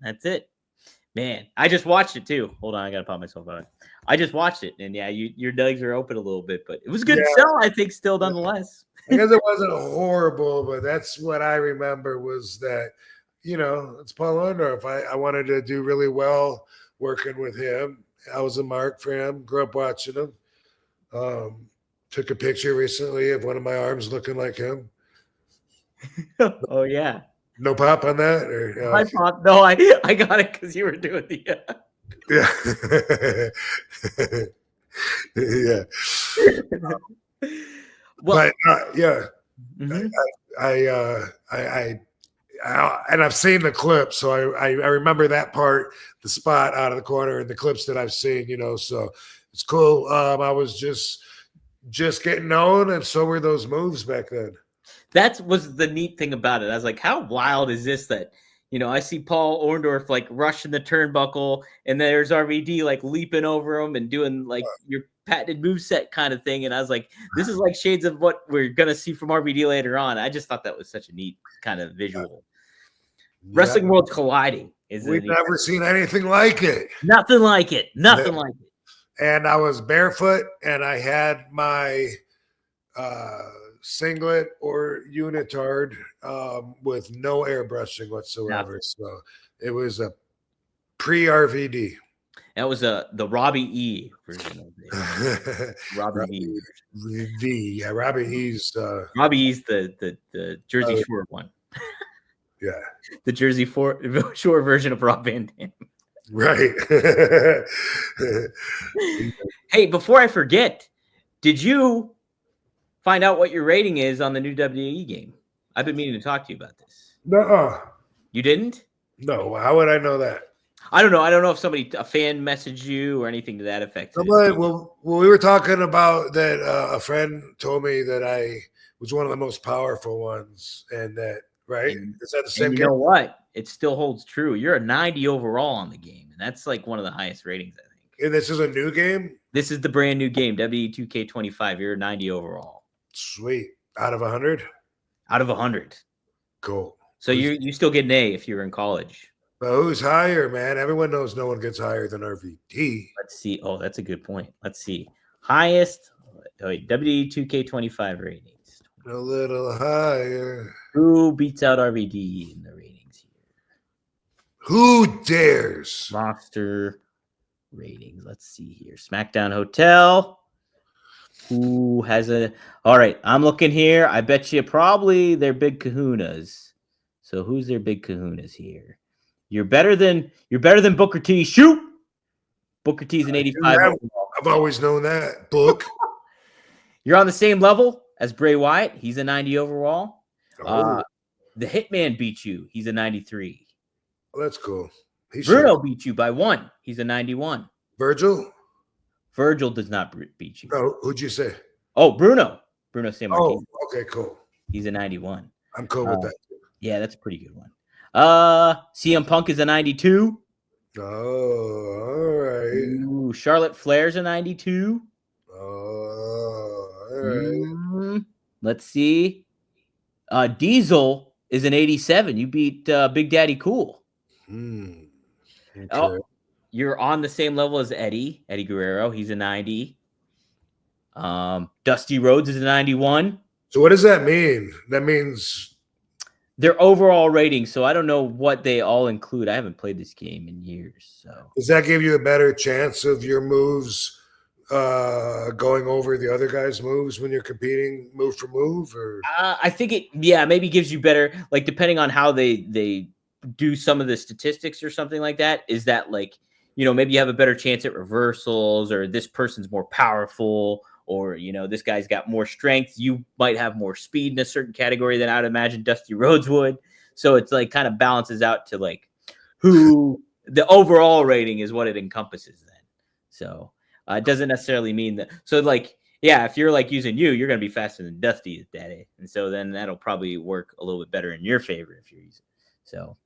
Man, I just watched it too. Hold on, I gotta pop myself on. I just watched it, and yeah, your legs are open a little bit, but it was a good sell, I think, still nonetheless. I guess it wasn't horrible, but that's what I remember was that, it's Paul Orndorff. I wanted to do really well working with him. I was a mark for him, grew up watching him. Took a picture recently of one of my arms looking like him. Oh, yeah. No pop on that? Or, I thought, no, I got it because you were doing the. Yeah. Yeah. Well, But yeah, mhm. I and I've seen the clips, so I remember that part, the spot out of the corner, and the clips that I've seen. So it's cool. I was just getting known, and so were those moves back then. That was the neat thing about it. I was like, how wild is this that, I see Paul Orndorff like rushing the turnbuckle and there's RVD like leaping over him and doing like your patented moveset kind of thing. And I was like, this is like shades of what we're going to see from RVD later on. I just thought that was such a neat kind of visual. Yeah. Wrestling worlds colliding. We've never seen anything like it. Nothing like it. Nothing like it. And I was barefoot and I had my singlet or unitard with no airbrushing whatsoever. Nothing. So it was a pre-RVD. That was the Robbie E version of it. Robbie V. Yeah, Robbie E's Robbie E's the Jersey Shore one. Yeah. The Jersey Shore version of Rob Van Dam. Right. Hey, before I forget, did you find out what your rating is on the new WWE game? I've been meaning to talk to you about this. No. You didn't? No. How would I know that? I don't know. I don't know if a fan messaged you or anything to that effect. Well, we were talking about that. A friend told me that I was one of the most powerful ones, and that right? Is that the same? You know what? It still holds true. You're a 90 overall on the game, and that's like one of the highest ratings, I think. And this is a new game? This is the brand new game, WWE 2K25. You're a 90 overall. Sweet. Out of 100? Out of 100. Cool. So you still get an A if you were in college. But who's higher, man? Everyone knows no one gets higher than RVD. Let's see. Oh, that's a good point. Let's see. Highest WWE 2K25 ratings. A little higher. Who beats out RVD in the ratings here? Who dares? Roster ratings. Let's see here. SmackDown Hotel. Who has a... All right, I'm looking here. I bet you probably they're big kahunas. So who's their big kahunas here? You're better than Booker T. Shoot! Booker T's an 85. I've always known that. Book. You're on the same level as Bray Wyatt. He's a 90 overall. Oh. The Hitman beat you. He's a 93. Oh, that's cool. Bruno beat you by 1. He's a 91. Virgil does not beat you. No, who'd you say? Oh, Bruno Sammartino. Oh, okay, cool. He's a 91. I'm cool with that. Yeah, that's a pretty good one. CM Punk is a 92. Oh, all right. Ooh, Charlotte Flair's a 92. Oh, all right. Let's see. Diesel is an 87. You beat Big Daddy Cool. Okay. Oh, you're on the same level as Eddie Guerrero. He's a 90. Dusty Rhodes is a 91. So what does that mean? That means their overall rating. So I don't know what they all include. I haven't played this game in years. So does that give you a better chance of your moves going over the other guy's moves when you're competing move for move? Or I think maybe gives you better, like depending on how they do some of the statistics or something like that. Is that like, maybe you have a better chance at reversals, or this person's more powerful, or, this guy's got more strength. You might have more speed in a certain category than I would imagine Dusty Rhodes would. So it's like kind of balances out to like who the overall rating is what it encompasses then. So it doesn't necessarily mean that. So like, yeah, if you're like using you're going to be faster than Dusty, Daddy. And so then that'll probably work a little bit better in your favor if you're using. So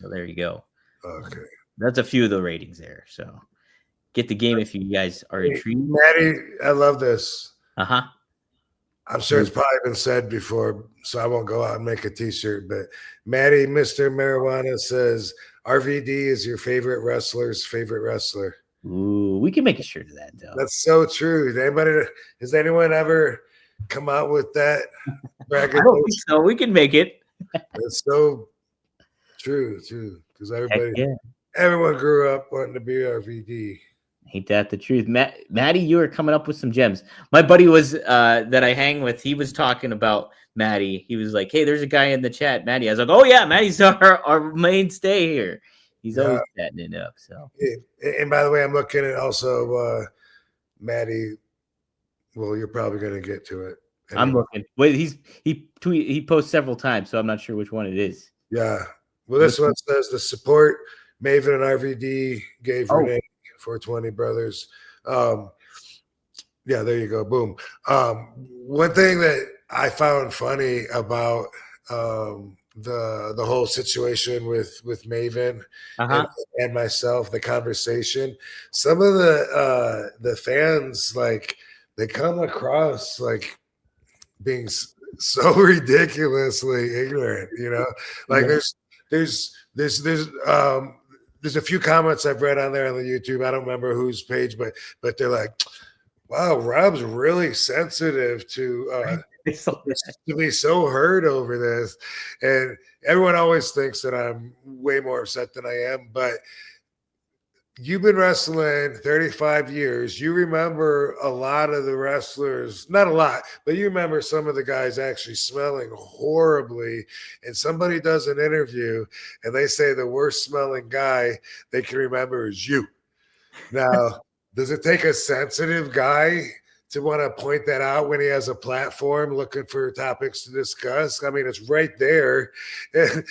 there you go. Okay. That's a few of the ratings there. So get the game if you guys are intrigued. Maddie, I love this. Uh-huh. I'm sure it's probably been said before, so I won't go out and make a t-shirt. But Maddie, Mr. Marijuana says RVD is your favorite wrestler's favorite wrestler. Ooh, we can make a shirt of that, though. That's so true. Has anyone ever come out with that? I don't think so. We can make it. That's so true, too. Because everyone grew up wanting to be RVD. Ain't that the truth? Maddie, you are coming up with some gems. My buddy was that I hang with, he was talking about Maddie. He was like, hey, there's a guy in the chat, Maddie. I was like, oh yeah, Maddie's our mainstay here. He's always chatting it up. So and by the way, I'm looking at also Maddie. Well, you're probably gonna get to it. I'm looking. Wait, he posts several times, so I'm not sure which one it is. Yeah. Well, this one says the support Maven and RVD gave Rene 420 brothers. Yeah, there you go. Boom. One thing that I found funny about the whole situation with Maven and myself, the conversation, some of the fans, like, they come across like being so ridiculously ignorant, you know. Like there's a few comments I've read on there on the YouTube. I don't remember whose page, but they're like, wow, Rob's really sensitive to be so hurt over this. And everyone always thinks that I'm way more upset than I am, but you've been wrestling 35 years. You remember a lot of the wrestlers, not a lot, but you remember some of the guys actually smelling horribly. And somebody does an interview and they say the worst smelling guy they can remember is you. Now, does it take a sensitive guy to want to point that out when he has a platform looking for topics to discuss? I mean, it's right there. And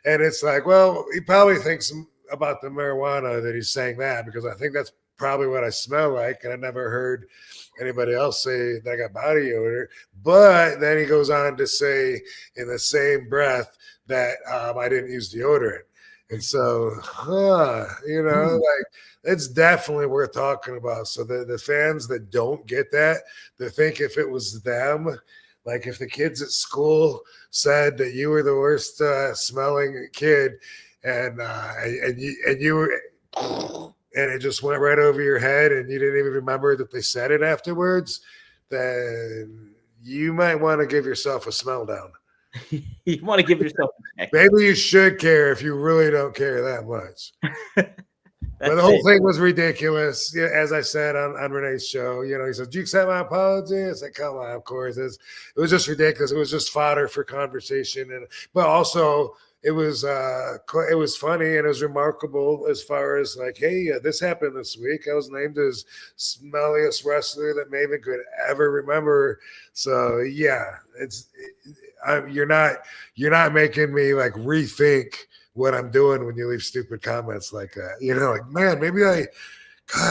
it's like, well, he probably thinks about the marijuana that he's saying that, because I think that's probably what I smell like. And I never heard anybody else say that I got body odor. But then he goes on to say in the same breath that I didn't use deodorant. And so, like, it's definitely worth talking about. So the fans that don't get that, they think if it was them, like if the kids at school said that you were the worst smelling kid, and you were, and it just went right over your head, and you didn't even remember that they said it afterwards, then you might want to give yourself a smell down. You want to give yourself a check. Maybe you should care if you really don't care that much. But the whole thing was ridiculous. Yeah, as I said on Renee's show, you know, he said, "Do you accept my apology?" I said, "Come on, of course." It was just ridiculous. It was just fodder for conversation, but also it was funny, and it was remarkable as far as like, hey, this happened this week. I was named as smelliest wrestler that Maven could ever remember. So yeah, you're not making me like rethink what I'm doing when you leave stupid comments like that. You know, like, man, maybe I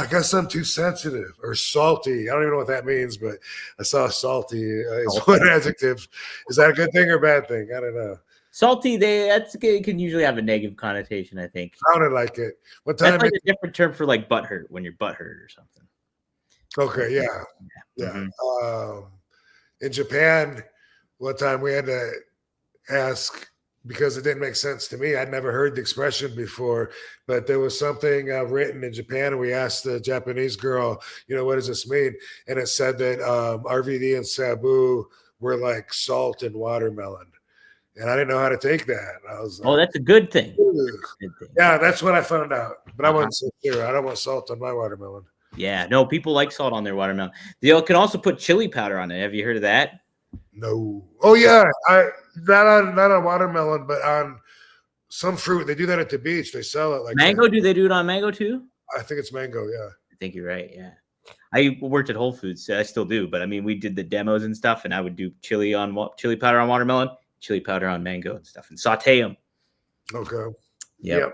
guess I'm too sensitive or salty. I don't even know what that means, but I saw salty is one adjective. Is that a good thing or a bad thing? I don't know. Salty, it can usually have a negative connotation, I think. Sounded like it. What time? That's like a different term for like butthurt, when you're butthurt or something. Okay, yeah. In Japan, one time we had to ask, because it didn't make sense to me. I'd never heard the expression before, but there was something written in Japan, and we asked the Japanese girl, you know, what does this mean? And it said that RVD and Sabu were like salt and watermelon. And I didn't know how to take that. I was like, that's a good thing. Yeah, that's what I found out. But I wasn't so sure. I don't want salt on my watermelon. Yeah, no, people like salt on their watermelon. They can also put chili powder on it. Have you heard of that? No. Oh yeah, not on watermelon, but on some fruit. They do that at the beach. They sell it like mango. Do they do it on mango too? I think it's mango. Yeah. I think you're right. Yeah. I worked at Whole Foods. So I still do, but I mean, we did the demos and stuff, and I would do chili powder on watermelon, chili powder on mango and stuff, and saute them. Okay. Yep.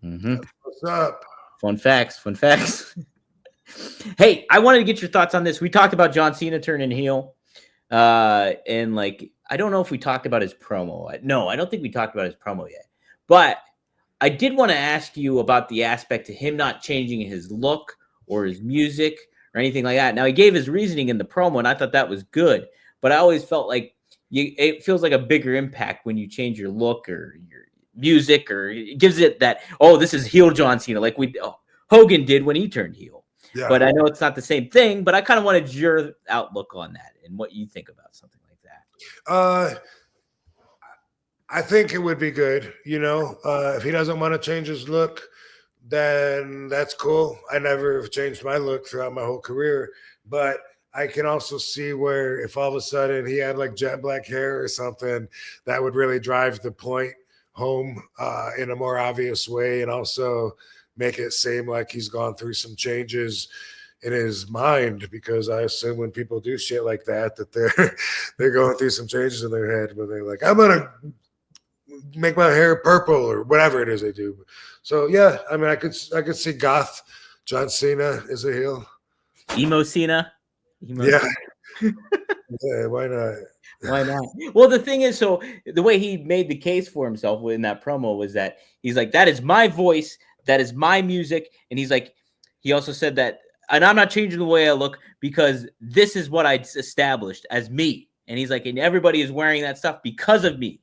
Mm-hmm. What's up? Fun facts. Hey, I wanted to get your thoughts on this. We talked about John Cena turning heel. And like, I don't know if we talked about his promo. No, I don't think we talked about his promo yet. But I did want to ask you about the aspect of him not changing his look or his music or anything like that. Now, he gave his reasoning in the promo, and I thought that was good. But I always felt like it feels like a bigger impact when you change your look or your music, or it gives it that, this is heel John Cena, like Hogan did when he turned heel. Yeah. But I know it's not the same thing, but I kind of wanted your outlook on that and what you think about something like that. I think it would be good, you know, if he doesn't want to change his look, then that's cool. I never changed my look throughout my whole career, but I can also see where if all of a sudden he had like jet black hair or something, that would really drive the point home in a more obvious way, and also make it seem like he's gone through some changes in his mind, because I assume when people do shit like that they're going through some changes in their head when they're like, I'm gonna make my hair purple or whatever it is they do. So yeah, I mean, I could see goth John Cena is a heel. Emo Cena. Yeah. Yeah, why not? Why not? Well, the thing is, so the way he made the case for himself in that promo was that he's like, that is my voice, that is my music. And he's like, he also said that, and I'm not changing the way I look because this is what I established as me. And he's like, and everybody is wearing that stuff because of me.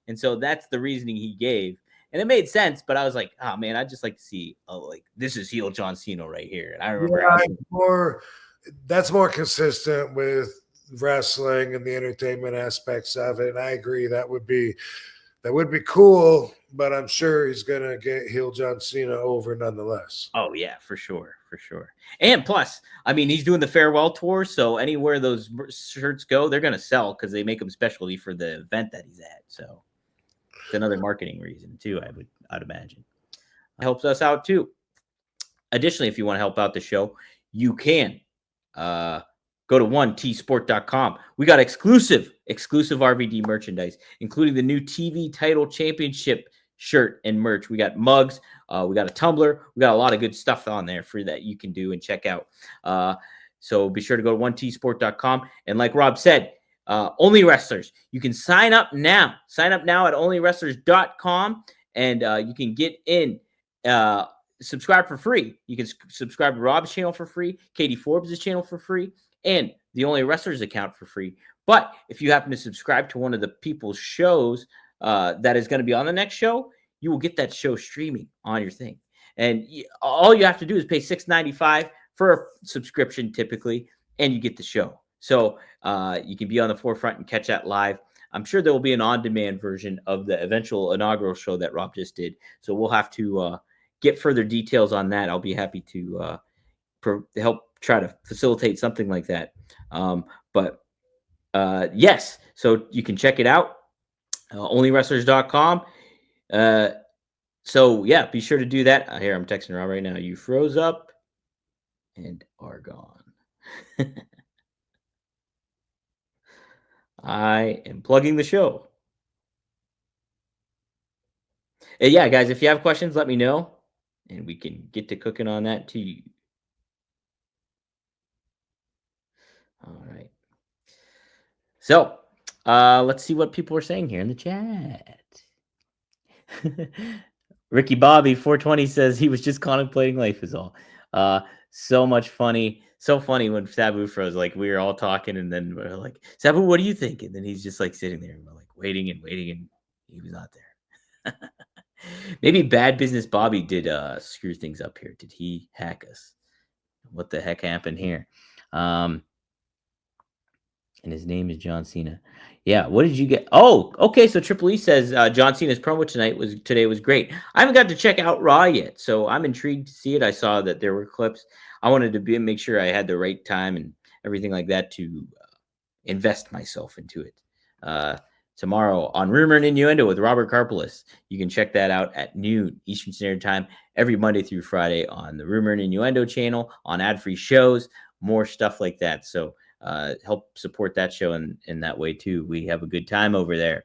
And so that's the reasoning he gave. And it made sense, but I was like, oh man, I'd just like to see, like, this is heel John Cena right here. And I remember that's more consistent with wrestling and the entertainment aspects of it. And I agree that would be cool, but I'm sure he's gonna get heel John Cena over nonetheless. Oh yeah, for sure. And plus, I mean, he's doing the farewell tour, so anywhere those shirts go, they're gonna sell because they make them specially for the event that he's at. So it's another marketing reason too. I'd imagine it helps us out too. Additionally, if you want to help out the show, you can go to 1tsport.com. We got exclusive RVD merchandise, including the new TV title championship shirt and merch. We got mugs. We got a tumbler. We got a lot of good stuff on there for that you can do and check out. So be sure to go to 1tsport.com. And like Rob said, Only Wrestlers. You can sign up now. Sign up now at onlywrestlers.com, and you can get in. Subscribe for free. You can subscribe to Rob's channel for free, Katie Forbes' channel for free, and the Only Wrestlers account for free. But if you happen to subscribe to one of the people's shows that is going to be on the next show, you will get that show streaming on your thing. And all you have to do is pay $6.95 for a subscription typically, and you get the show. So you can be on the forefront and catch that live. I'm sure there will be an on-demand version of the eventual inaugural show that Rob just did. So we'll have to get further details on that. I'll be happy to help try to facilitate something like that. But yes, so you can check it out, onlywrestlers.com. So yeah, be sure to do that. Here, I'm texting Rob right now. You froze up and are gone. I am plugging the show. And yeah, guys, if you have questions, let me know, and we can get to cooking on that too. All right. So let's see what people are saying here in the chat. Ricky Bobby 420 says he was just contemplating life is all. So much funny. So funny when Sabu froze. Like, we were all talking, and then we're like, Sabu, what do you think? And then he's just like sitting there, and we're like waiting, and he was not there. Maybe Bad Business Bobby did screw things up here. Did he hack us? What the heck happened here? And his name is John Cena. Yeah, what did you get? Oh, okay. So Triple E says John Cena's promo today was great. I haven't got to check out Raw yet, so I'm intrigued to see it. I saw that there were clips. I wanted to make sure I had the right time and everything like that to invest myself into it. Tomorrow on Rumor and Innuendo with Robert Karpelis. You can check that out at noon Eastern Standard Time every Monday through Friday on the Rumor and Innuendo channel, on ad-free shows, more stuff like that. So help support that show in that way too. We have a good time over there.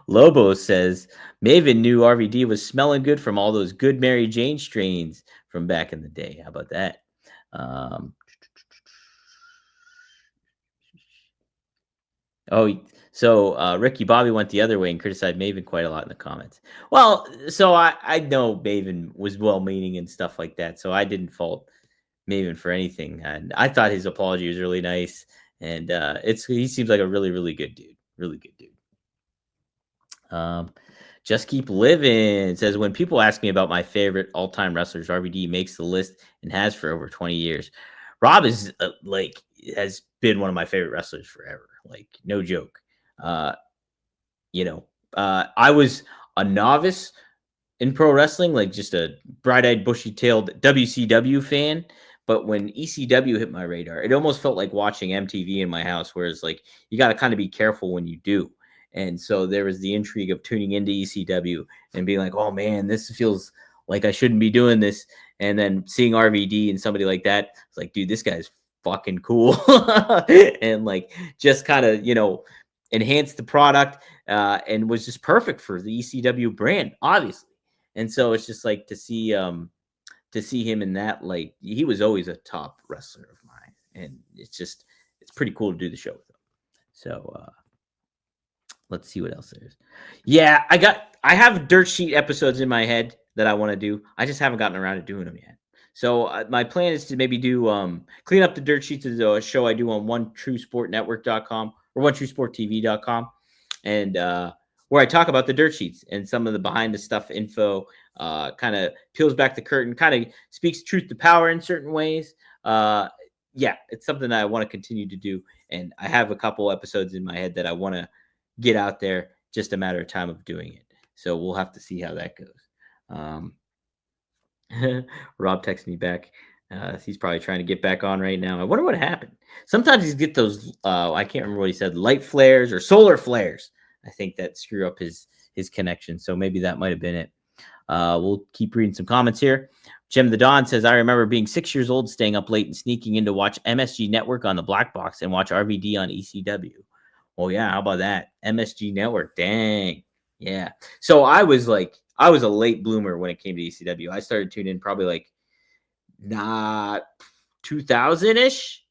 Lobo says Maven knew RVD was smelling good from all those good Mary Jane strains from back in the day. How about that? So Ricky Bobby went the other way and criticized Maven quite a lot in the comments. Well, so I know Maven was well-meaning and stuff like that, so I didn't fault Maven for anything. And I thought his apology was really nice, and he seems like a really, really good dude. Really good dude. Just Keep Living says, when people ask me about my favorite all-time wrestlers, RVD makes the list and has for over 20 years. Rob is has been one of my favorite wrestlers forever. Like, no joke. I was a novice in pro wrestling, like just a bright-eyed, bushy-tailed WCW fan. But when ECW hit my radar, it almost felt like watching MTV in my house, whereas like you got to kind of be careful when you do. And so there was the intrigue of tuning into ECW and being like, oh man, this feels like I shouldn't be doing this. And then seeing RVD and somebody like that, it's like, dude, this guy's fucking cool. And like just kind of, enhanced the product and was just perfect for the ECW brand, obviously. And so it's just like to see him in that light. He was always a top wrestler of mine, and it's pretty cool to do the show with him. So let's see what else there is. Yeah, I have dirt sheet episodes in my head that I want to do. I just haven't gotten around to doing them yet. So my plan is to maybe do clean up the dirt sheets of a show I do on OneTrueSportNetwork.com or OneTrueSportTV.com, and where I talk about the dirt sheets and some of the behind the stuff info, kind of peels back the curtain, kind of speaks truth to power in certain ways. Yeah, it's something that I want to continue to do. And I have a couple episodes in my head that I want to get out there, just a matter of time of doing it. So we'll have to see how that goes. Rob texted me back. He's probably trying to get back on right now. I wonder what happened. Sometimes he's get those, I can't remember what he said, light flares or solar flares. I think that screw up his connection. So maybe that might have been it. We'll keep reading some comments here. Jim the Don says, I remember being 6 years old, staying up late and sneaking in to watch MSG Network on the black box and watch RVD on ECW. Oh yeah, how about that? MSG Network. Dang. Yeah. So I was a late bloomer when it came to ECW. I started tuning in probably like not 2000-ish,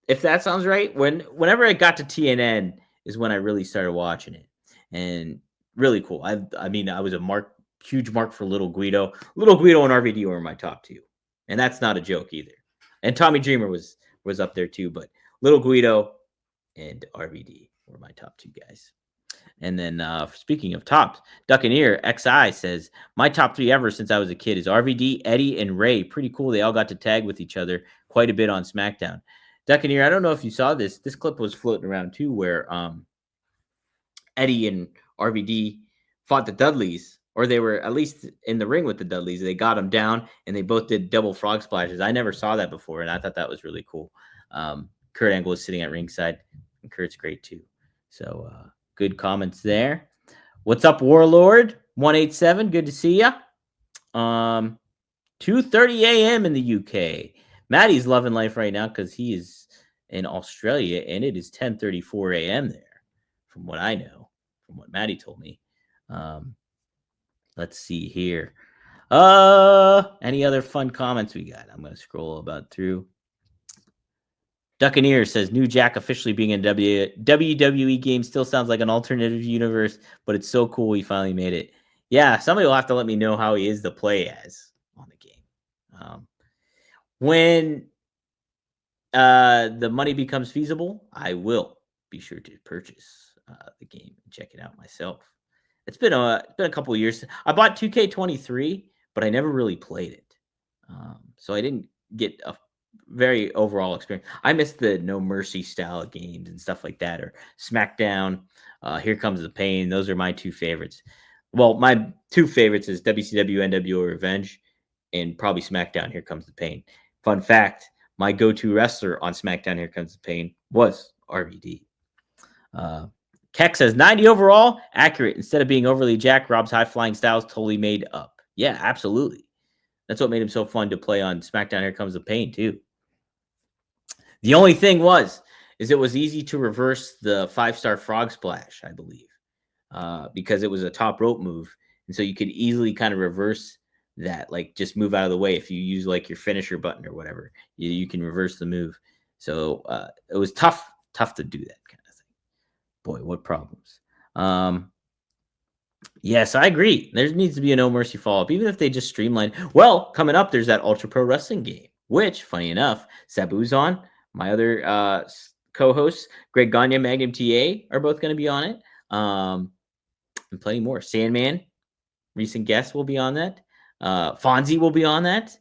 if that sounds right. Whenever I got to TNN is when I really started watching it. And really cool. I mean, I was a huge mark for Little Guido. Little Guido and RVD were my top two. And that's not a joke either. And Tommy Dreamer was up there too, but Little Guido and RVD were my top two guys. And then speaking of tops, Duccaneer XI says, my top three ever since I was a kid is RVD, Eddie, and Ray. Pretty cool. They all got to tag with each other quite a bit on SmackDown. Duccaneer, I don't know if you saw this. This clip was floating around too, where Eddie and RVD fought the Dudleys, or they were at least in the ring with the Dudleys. They got them down, and they both did double frog splashes. I never saw that before, and I thought that was really cool. Kurt Angle was sitting at ringside, and Kurt's great too. So good comments there. What's up, Warlord? 187, good to see ya. 2:30 a.m. in the UK. Maddie's loving life right now because he is in Australia, and it is 10:34 a.m. there, from what I know, from what Maddie told me. Let's see here. Any other fun comments we got? I'm going to scroll about through. Duccaneer says, New Jack officially being in WWE game still sounds like an alternative universe, but it's so cool he finally made it. Yeah, somebody will have to let me know how he is to play as on the game. When the money becomes feasible, I will be sure to purchase the game and check it out myself. It's been a couple of years. I bought 2K23, but I never really played it. So I didn't get a very overall experience. I miss the No Mercy style games and stuff like that, or SmackDown, Here Comes the Pain. Those are my two favorites. Well, my two favorites is WCW NWO Revenge and probably SmackDown Here Comes the Pain. Fun fact, my go-to wrestler on SmackDown Here Comes the Pain was RVD. Keck says 90 overall, accurate. Instead of being overly jacked, Rob's high-flying styles totally made up. Yeah, absolutely. That's what made him so fun to play on SmackDown Here Comes the Pain, too. The only thing is it was easy to reverse the 5-star frog splash, I believe, because it was a top rope move. And so you could easily kind of reverse that, like just move out of the way. If you use like your finisher button or whatever, you can reverse the move. So it was tough to do that kind of thing. Boy, what problems. Yes, I agree. There needs to be a No Mercy follow-up, even if they just streamline. Well, coming up, there's that Ultra Pro Wrestling game, which, funny enough, Sabu's on. My other co-hosts, Greg Gagne, Magnum TA, are both going to be on it. And plenty more. Sandman, recent guest, will be on that. Fonzie will be on that.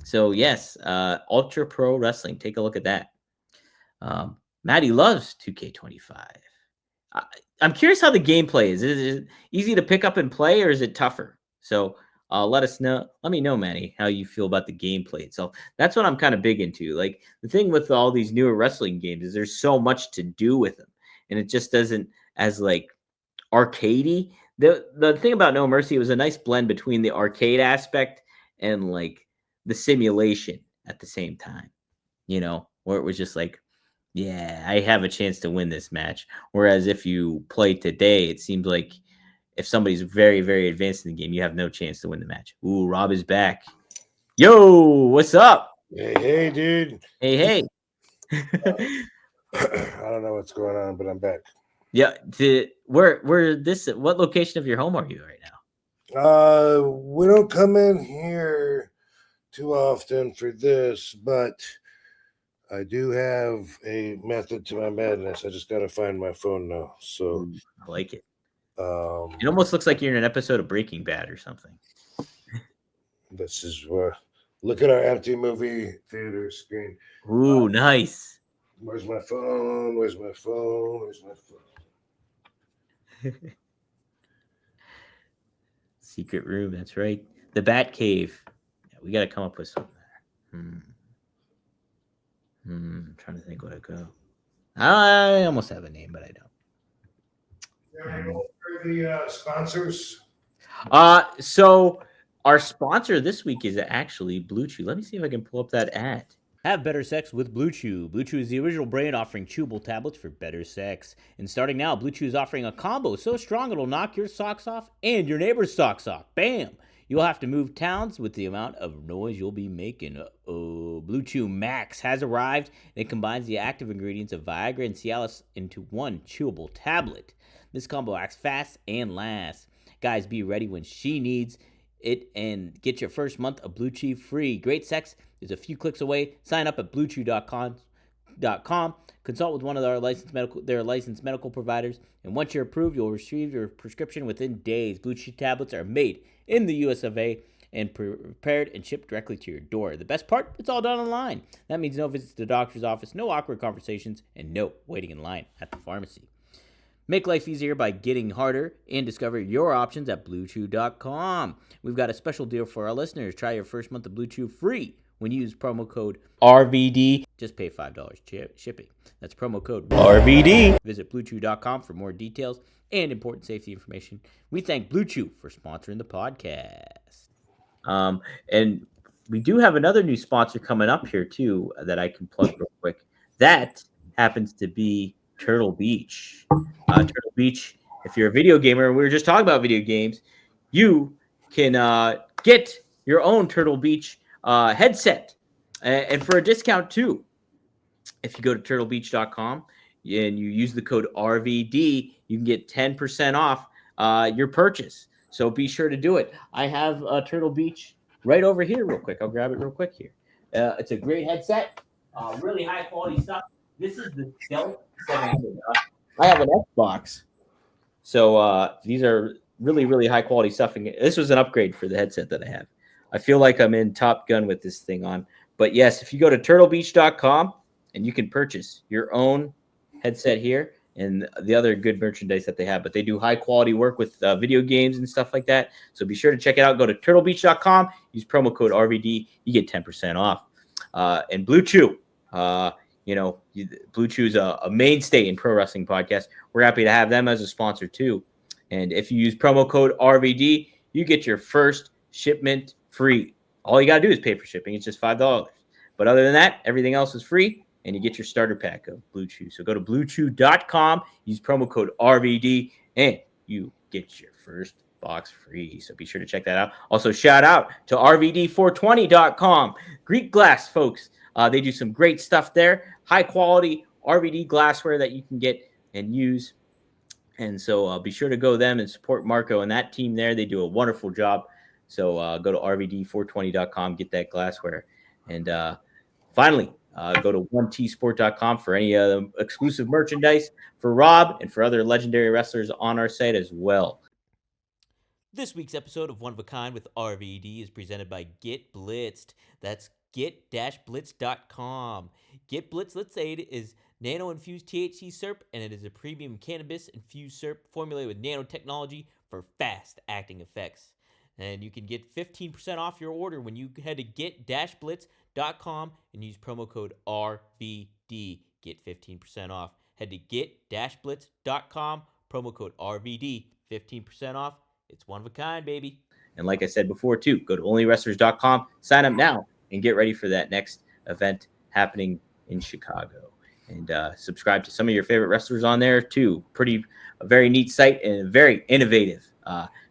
So, yes, Ultra Pro Wrestling. Take a look at that. Maddie loves 2K25. I'm curious how the gameplay is. Is it easy to pick up and play, or is it tougher? So let me know, Manny, how you feel about the gameplay itself. That's what I'm kind of big into. Like the thing with all these newer wrestling games is there's so much to do with them, and it just doesn't as like arcadey. The thing about No Mercy, it was a nice blend between the arcade aspect and like the simulation at the same time. Where it was just like, yeah, I have a chance to win this match. Whereas if you play today, it seems like if somebody's very, very advanced in the game, you have no chance to win the match. Ooh, Rob is back. Yo, what's up? Hey, dude. Hey. I don't know what's going on, but I'm back. Yeah. What location of your home are you right now? We don't come in here too often for this, but I do have a method to my madness. I just gotta find my phone now. So I like it. um It almost looks like you're in an episode of Breaking Bad or something. this is where look at our empty movie theater screen. Ooh, nice. Where's my phone? Where's my phone? Where's my phone? Secret room, that's right. The Bat Cave. Yeah, we got to come up with something there. I'm trying to think what I go. I almost have a name, but I don't. For the sponsors. So our sponsor this week is actually Blue Chew. Let me see if I can pull up that ad. Have better sex with Blue Chew. Blue Chew is the original brand offering chewable tablets for better sex. And starting now, Blue Chew is offering a combo so strong it'll knock your socks off and your neighbor's socks off. Bam! You'll have to move towns with the amount of noise you'll be making. Uh-oh. Blue Chew Max has arrived, and it combines the active ingredients of Viagra and Cialis into one chewable tablet. This combo acts fast and lasts. Guys, be ready when she needs it and get your first month of Blue Chew free. Great sex is a few clicks away. Sign up at bluechew.com. Consult with one of their licensed medical providers, and once you're approved, you'll receive your prescription within days. Blue Chew tablets are made in the US of A and prepared and shipped directly to your door. The best part, it's all done online. That means no visits to the doctor's office, no awkward conversations, and no waiting in line at the pharmacy. Make life easier by getting harder and discover your options at BlueChew.com. We've got a special deal for our listeners. Try your first month of Blue Chew free when you use promo code RVD. Just pay $5 shipping. That's promo code RVD. Visit BlueChew.com for more details and important safety information. We thank Blue Chew for sponsoring the podcast. And we do have another new sponsor coming up here too that I can plug real quick. That happens to be Turtle Beach. Turtle Beach, if you're a video gamer, we were just talking about video games, you can get your own Turtle Beach headset. And for a discount too. If you go to turtlebeach.com and you use the code RVD, you can get 10% off your purchase. So be sure to do it. I have Turtle Beach right over here real quick. I'll grab it real quick here. It's a great headset. Really high quality stuff. This is the Dell 700. I have an Xbox. So these are really, really high quality stuff. And this was an upgrade for the headset that I have. I feel like I'm in Top Gun with this thing on. But yes, if you go to turtlebeach.com and you can purchase your own headset here and the other good merchandise that they have, but they do high quality work with video games and stuff like that. So be sure to check it out. Go to turtlebeach.com, use promo code RVD, you get 10% off. And Blue Chew, Blue Chew is a mainstay in pro wrestling podcast. We're happy to have them as a sponsor too. And if you use promo code RVD, you get your first shipment free. All you got to do is pay for shipping. It's just $5. But other than that, everything else is free, and you get your starter pack of Blue Chew. So go to bluechew.com, use promo code RVD, and you get your first box free. So be sure to check that out. Also, shout out to RVD420.com. Greek Glass, folks. They do some great stuff there. High quality RVD glassware that you can get and use. And so be sure to go them and support Marco and that team there. They do a wonderful job. So go to RVD420.com, get that glassware. And finally, go to 1tsport.com for any exclusive merchandise for Rob and for other legendary wrestlers on our site as well. This week's episode of One of a Kind with RVD is presented by Get Blitzed. That's get-blitz.com. Get Blitz Let's Aid is nano-infused THC syrup, and it is a premium cannabis-infused syrup formulated with nanotechnology for fast-acting effects. And you can get 15% off your order when you head to get-blitz.com and use promo code RVD. Get 15% off. Head to get-blitz.com, promo code RVD, 15% off. It's one of a kind, baby. And like I said before, too, go to onlywrestlers.com, sign up now, and get ready for that next event happening in Chicago. And subscribe to some of your favorite wrestlers on there, too. A very neat site and a very innovative,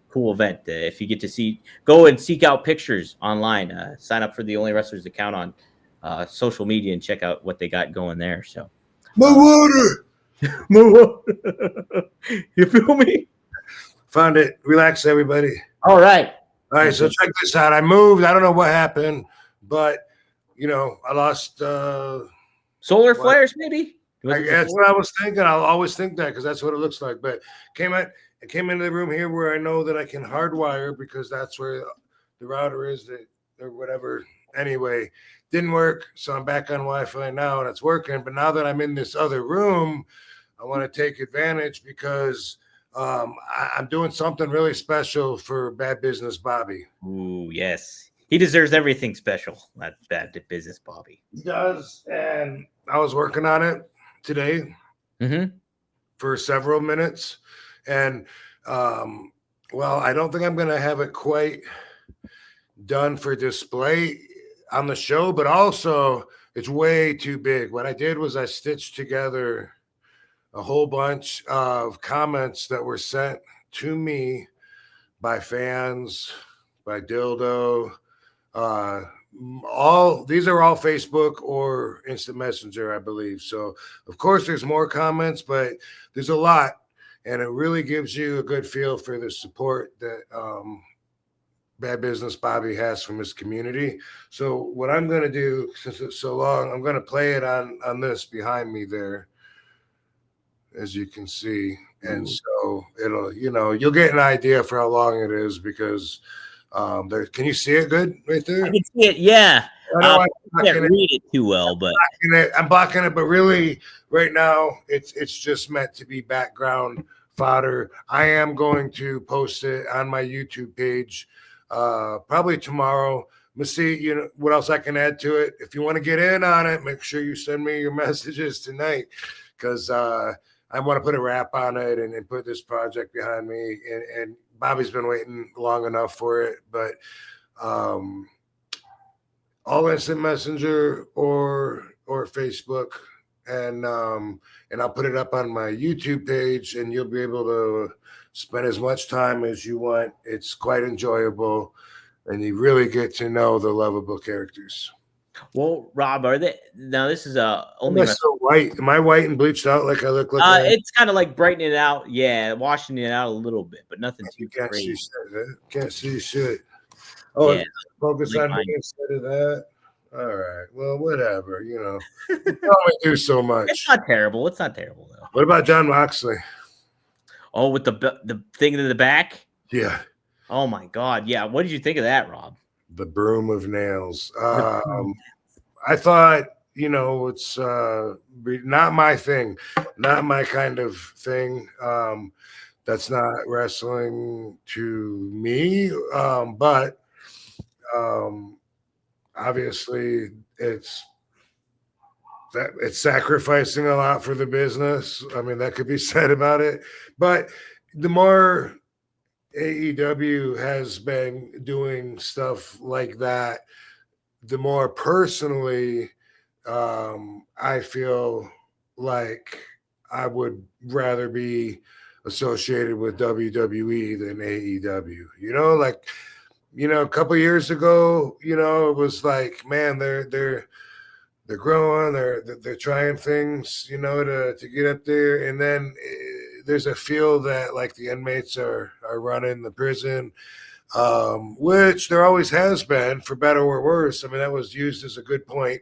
cool event. If you get to go and seek out pictures online, sign up for the Only Wrestlers account on social media and check out what they got going there. So, My water. You feel me? Found it. Relax, everybody. All right. All right, so check this out. I moved. I don't know what happened, but I lost. Solar flares, maybe. That's what I was thinking. I'll always think that because that's what it looks like. But I came into the room here where I know that I can hardwire because that's where the router is, or whatever. Anyway, didn't work, so I'm back on Wi-Fi now, and it's working. But now that I'm in this other room, I want to take advantage because I'm doing something really special for Bad Business Bobby. Ooh, yes. He deserves everything special. Not Bad Business Bobby. He does, and I was working on it today for several minutes, and I don't think I'm going to have it quite done for display on the show, but also it's way too big. What I did was I stitched together a whole bunch of comments that were sent to me by fans, by Dildo. These are all Facebook or Instant Messenger, I believe. So, of course, there's more comments, but there's a lot, and it really gives you a good feel for the support that Bad Business Bobby has from his community. So what I'm going to do, since it's so long, I'm going to play it on this behind me there, as you can see. And so it'll, you'll get an idea for how long it is because can you see it good right there? I can see it, yeah. I can't read it too well, but I'm blocking it, but really right now it's just meant to be background fodder. I am going to post it on my YouTube page probably tomorrow. Let's see, what else I can add to it. If you want to get in on it, make sure you send me your messages tonight because I want to put a wrap on it and put this project behind me. And Bobby's been waiting long enough for it, but all Instant Messenger or Facebook, and I'll put it up on my YouTube page, and you'll be able to spend as much time as you want. It's quite enjoyable, and you really get to know the lovable characters. Well, Rob, this is only. Am I so white? Am I white and bleached out like I look like? It's kind of like brightening it out, washing it out a little bit, but nothing too crazy. Can't see shit. Oh, yeah, focus on me instead of that. All right. Well, whatever. You only do so much. It's not terrible. Though. What about Jon Moxley? Oh, with the thing in the back? Yeah. Oh my God. Yeah. What did you think of that, Rob? The broom of nails. I thought, it's not my thing, not my kind of thing. That's not wrestling to me. But obviously it's sacrificing a lot for the business. I mean, that could be said about it. But the more AEW has been doing stuff like that, the more personally I feel like I would rather be associated with WWE than AEW. A couple years ago, it was like, man, they're growing, they're trying things, to get up there, and then there's a feel that like the inmates are running the prison, which there always has been, for better or worse. I mean, that was used as a good point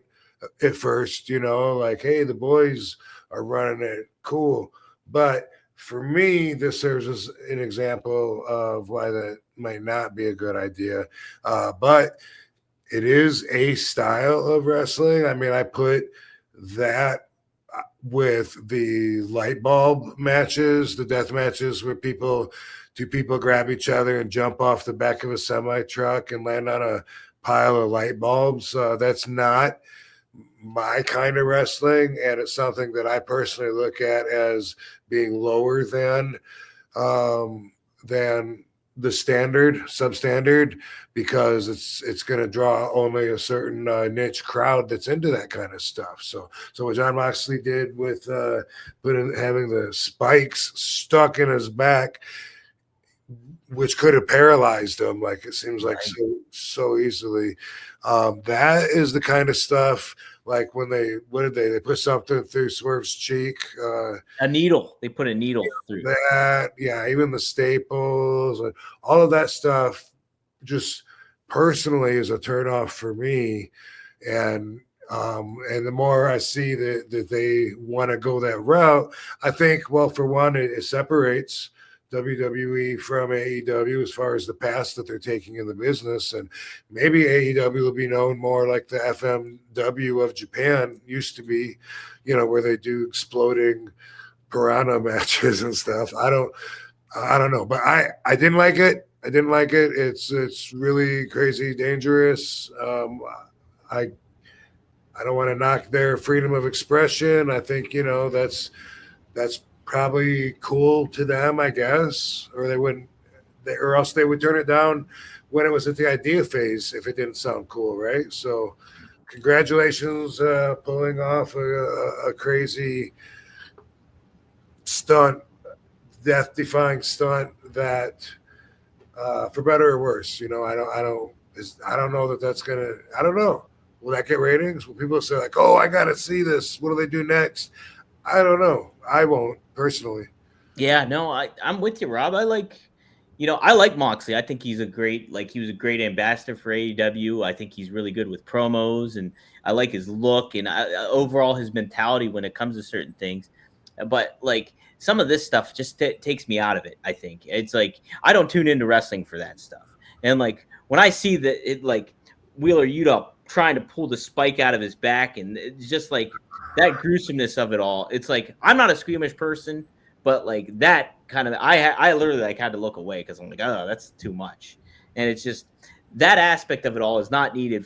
at first, like, hey, the boys are running it, cool. But for me, this serves as an example of why that might not be a good idea. But it is a style of wrestling. I mean, I put that with the light bulb matches, the death matches where people two people grab each other and jump off the back of a semi truck and land on a pile of light bulbs. That's not my kind of wrestling, and it's something that I personally look at as being lower than the standard, substandard, because it's going to draw only a certain niche crowd that's into that kind of stuff. So what Jon Moxley did with having the spikes stuck in his back, which could have paralyzed him, like it seems like so easily. That is the kind of stuff, like when they put something through Swerve's cheek, A needle. They put a needle through that. Yeah, even the staples and all of that stuff just personally is a turnoff for me. And the more I see that they want to go that route, I think, well, for one, it separates WWE from AEW as far as the path that they're taking in the business. And maybe AEW will be known more like the FMW of Japan used to be, where they do exploding piranha matches and stuff. I don't know, but I didn't like it. It's really crazy dangerous. I don't want to knock their freedom of expression. I think, that's probably cool to them, I guess, or or else they would turn it down when it was at the idea phase if it didn't sound cool, right? So congratulations, pulling off a crazy stunt, death-defying stunt that, for better or worse, I don't know that that's gonna. I don't know. Will that get ratings? Will people say like, "Oh, I gotta see this. What do they do next?" I don't know. I won't personally. Yeah, no, I'm with you, Rob. I like Moxley. I think he was a great ambassador for AEW. I think he's really good with promos, and I like his look and overall his mentality when it comes to certain things. But like some of this stuff just takes me out of it. I think it's like I don't tune into wrestling for that stuff. And like when I see that it like Wheeler Yuta trying to pull the spike out of his back, and it's just like that gruesomeness of it all. It's like I'm not a squeamish person, but like that kind of I literally like had to look away because I'm like, oh, that's too much. And it's just that aspect of it all is not needed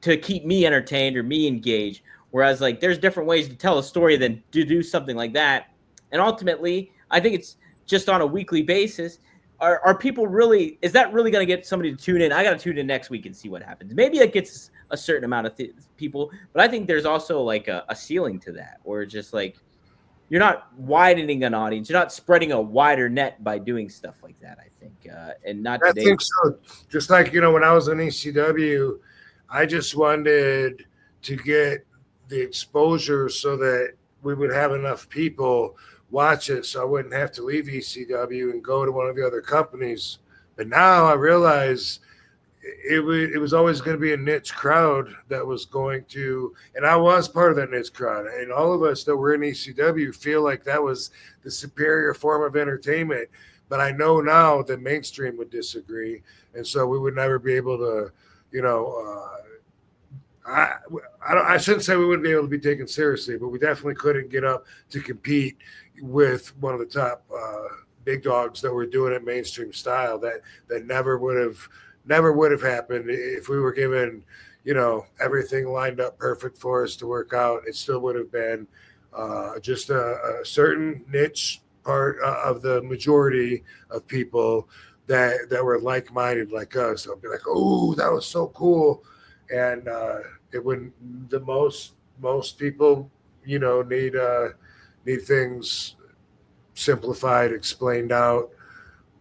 to keep me entertained or me engaged. Whereas like there's different ways to tell a story than to do something like that. And ultimately, I think it's just on a weekly basis. Are people really? Is that really going to get somebody to tune in? I got to tune in next week and see what happens. Maybe it gets a certain amount of people, but I think there's also like a ceiling to that, where it's just like you're not widening an audience, you're not spreading a wider net by doing stuff like that. I think, and not today. I think so. Just like when I was in ECW, I just wanted to get the exposure so that we would have enough people watch it so I wouldn't have to leave ECW and go to one of the other companies. But now I realize it was always going to be a niche crowd that was going to, and I was part of that niche crowd. And all of us that were in ECW feel like that was the superior form of entertainment. But I know now that mainstream would disagree. And so we would never be able to, I shouldn't say we wouldn't be able to be taken seriously, but we definitely couldn't get up to compete with one of the top big dogs that were doing it mainstream style. That never would have happened if we were given, everything lined up perfect for us to work out. It still would have been just a certain niche part of the majority of people that were like-minded like us. They'll be like, "Oh, that was so cool." And it wouldn't. The most people, need things simplified, explained out,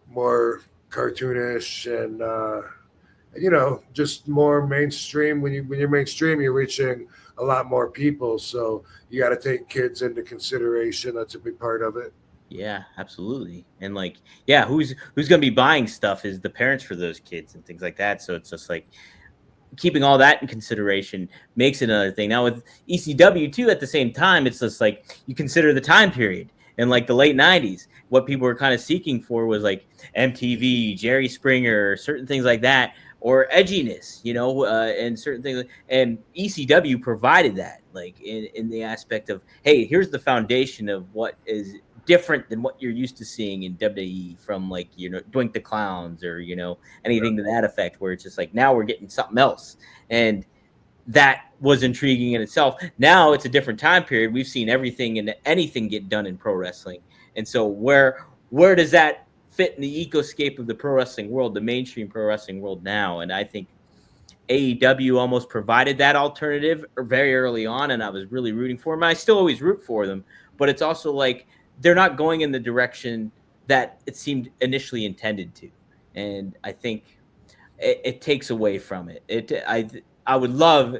more cartoonish, and just more mainstream. When you're mainstream, you're reaching a lot more people. So you got to take kids into consideration. That's a big part of it. Yeah, absolutely. And like, yeah, who's going to be buying stuff is the parents for those kids and things like that. So it's just like keeping all that in consideration makes it another thing. Now with ECW too, at the same time, it's just like you consider the time period in like the late 90s. What people were kind of seeking for was like MTV, Jerry Springer, certain things like that, or edginess, and certain things. And ECW provided that, like in the aspect of, hey, here's the foundation of what is different than what you're used to seeing in WWE from like, you know, Doink the Clowns or, you know, anything to that effect, where it's just like now we're getting something else. And that was intriguing in itself. Now it's a different time period. We've seen everything and anything get done in pro wrestling. And so where does that fit in the ecoscape of the pro wrestling world, the mainstream pro wrestling world now? And I think AEW almost provided that alternative very early on, and I was really rooting for them. I still always root for them, but it's also like they're not going in the direction that it seemed initially intended to, and I think it takes away from it. I would love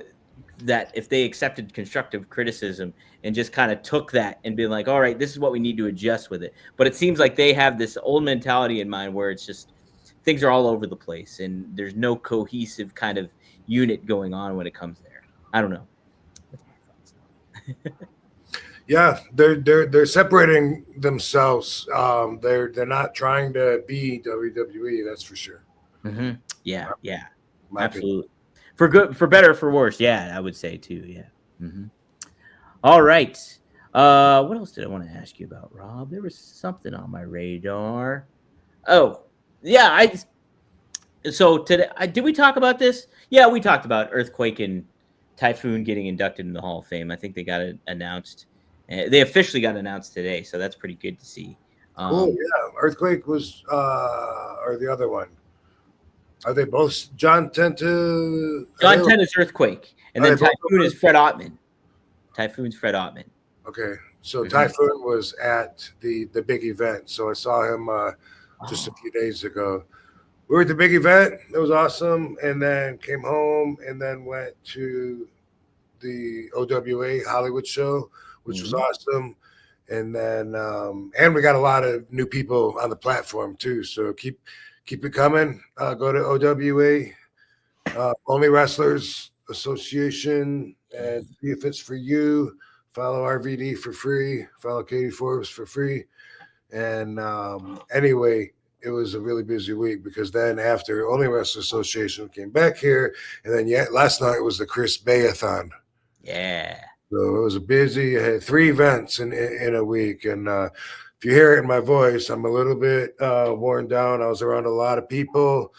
that if they accepted constructive criticism and just kind of took that and been like, all right, this is what we need to adjust with it. But it seems like they have this old mentality in mind where it's just things are all over the place and there's no cohesive kind of unit going on when it comes there. I don't know. Yeah, they're separating themselves. They're not trying to be WWE. That's for sure. Mm-hmm. Yeah, My absolutely. For good, for better, for worse. Yeah, I would say too. Yeah. Mm-hmm. All right. What else did I want to ask you about, Rob? There was something on my radar. Oh, yeah. So today, did we talk about this? Yeah, we talked about Earthquake and Typhoon getting inducted in the Hall of Fame. I think they got it announced. They officially got announced today, so that's pretty good to see. Cool. Yeah, Earthquake was, or the other one. Are they both John Tenta? John Tenta is Earthquake, and then Typhoon is Fred Ottman. Typhoon's Fred Ottman. Okay, so Typhoon was at the big event, so I saw him just a few days ago. We were at the big event. It was awesome, and then came home and then went to the OWA Hollywood show, which was awesome. And then and we got a lot of new people on the platform too. So keep it coming. Go to OWA, Only Wrestlers Association, and see if it's for you. Follow RVD for free. Follow Katie Forbes for free. And anyway, it was a really busy week because then after Only Wrestlers Association came back here, and then last night was the Chris Bayathon. Yeah. So it was a busy. I had 3 events in a week, and if you hear it in my voice, I'm a little bit worn down. I was around a lot of people.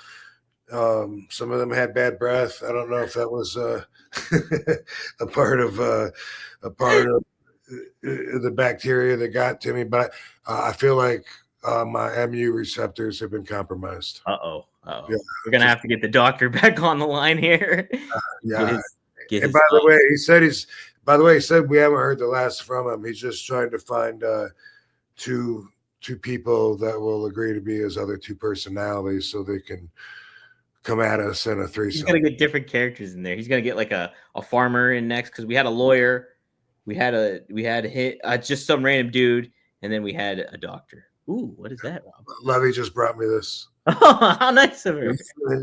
Some of them had bad breath. I don't know if that was a part of the bacteria that got to me, but I feel like my MU receptors have been compromised. Uh-oh. Yeah. We're gonna have to get the doctor back on the line here. Yeah. And by the way, he said we haven't heard the last from him. He's just trying to find two people that will agree to be his other 2 personalities so they can come at us in a threesome. He's gonna get different characters in there. He's gonna get like a farmer in next, because we had a lawyer, we had just some random dude, and then we had a doctor. Ooh, what is that, Rob? Levy just brought me this. Oh, how nice of her.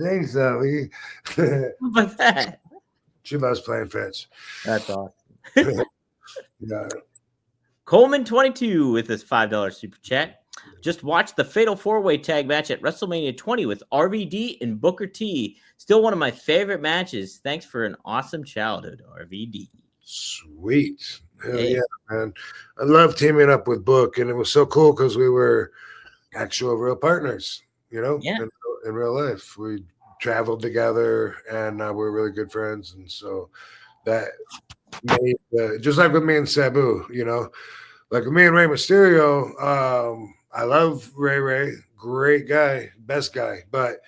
Thanks, Levy. What about that? She loves playing fetch. That's awesome. Yeah. Coleman 22 with his $5 super chat. Just watched the Fatal 4-Way tag match at WrestleMania 20 with RVD and Booker T. Still one of my favorite matches. Thanks for an awesome childhood, RVD. Sweet. Hell yeah, man. I love teaming up with Book, and it was so cool because we were actual real partners, you know, in real life. We traveled together, and we're really good friends. And so that made, just like with me and Sabu, you know, like with me and Rey Mysterio, I love Ray, great guy, best guy, but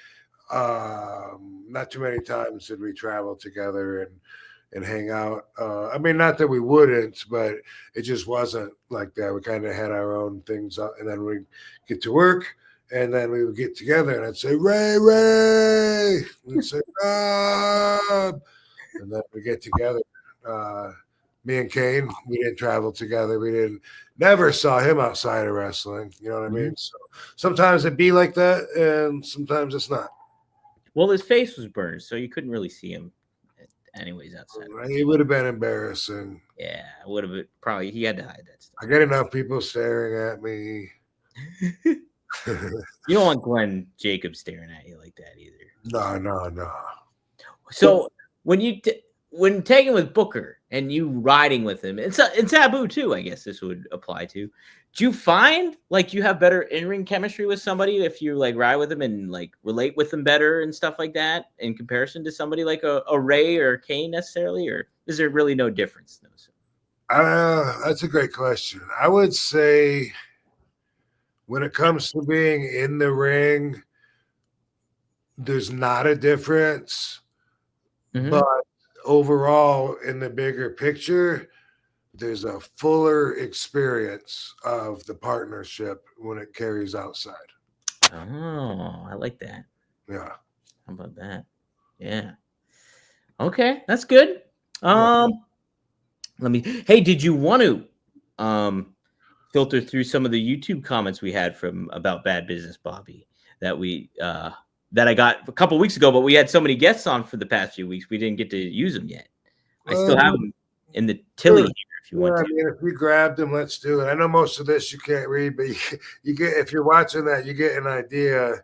not too many times did we travel together and hang out. I mean, not that we wouldn't, but it just wasn't like that. We kind of had our own things, and then we get to work, and then we would get together, and I'd say, Ray, we'd say, Rob, and then we get together. Me and Kane, we didn't travel together. We never saw him outside of wrestling. You know what I mean? So sometimes it'd be like that, and sometimes it's not. Well, his face was burned, so you couldn't really see him anyways outside. It would have been embarrassing. Yeah, it would have been probably. He had to hide that stuff. I get enough people staring at me. You don't want Glenn Jacobs staring at you like that either. No. So when you when taken with Booker and you riding with him, it's Sabu too. I guess this would apply to. Do you find like you have better in-ring chemistry with somebody if you like ride with them and like relate with them better and stuff like that in comparison to somebody like a Ray or a Kane necessarily, or is there really no difference? That's a great question. I would say when it comes to being in the ring, there's not a difference. But overall, in the bigger picture, there's a fuller experience of the partnership when it carries outside. Oh, I like that. Yeah. How about that? Yeah. Okay, that's good. Hey, did you want to filter through some of the YouTube comments we had from about Bad Business Bobby that I got a couple weeks ago, but we had so many guests on for the past few weeks, we didn't get to use them yet. I still have them in the Tilly here if you want to. I mean, if you grabbed them, let's do it. I know most of this you can't read, but you get, if you're watching that, you get an idea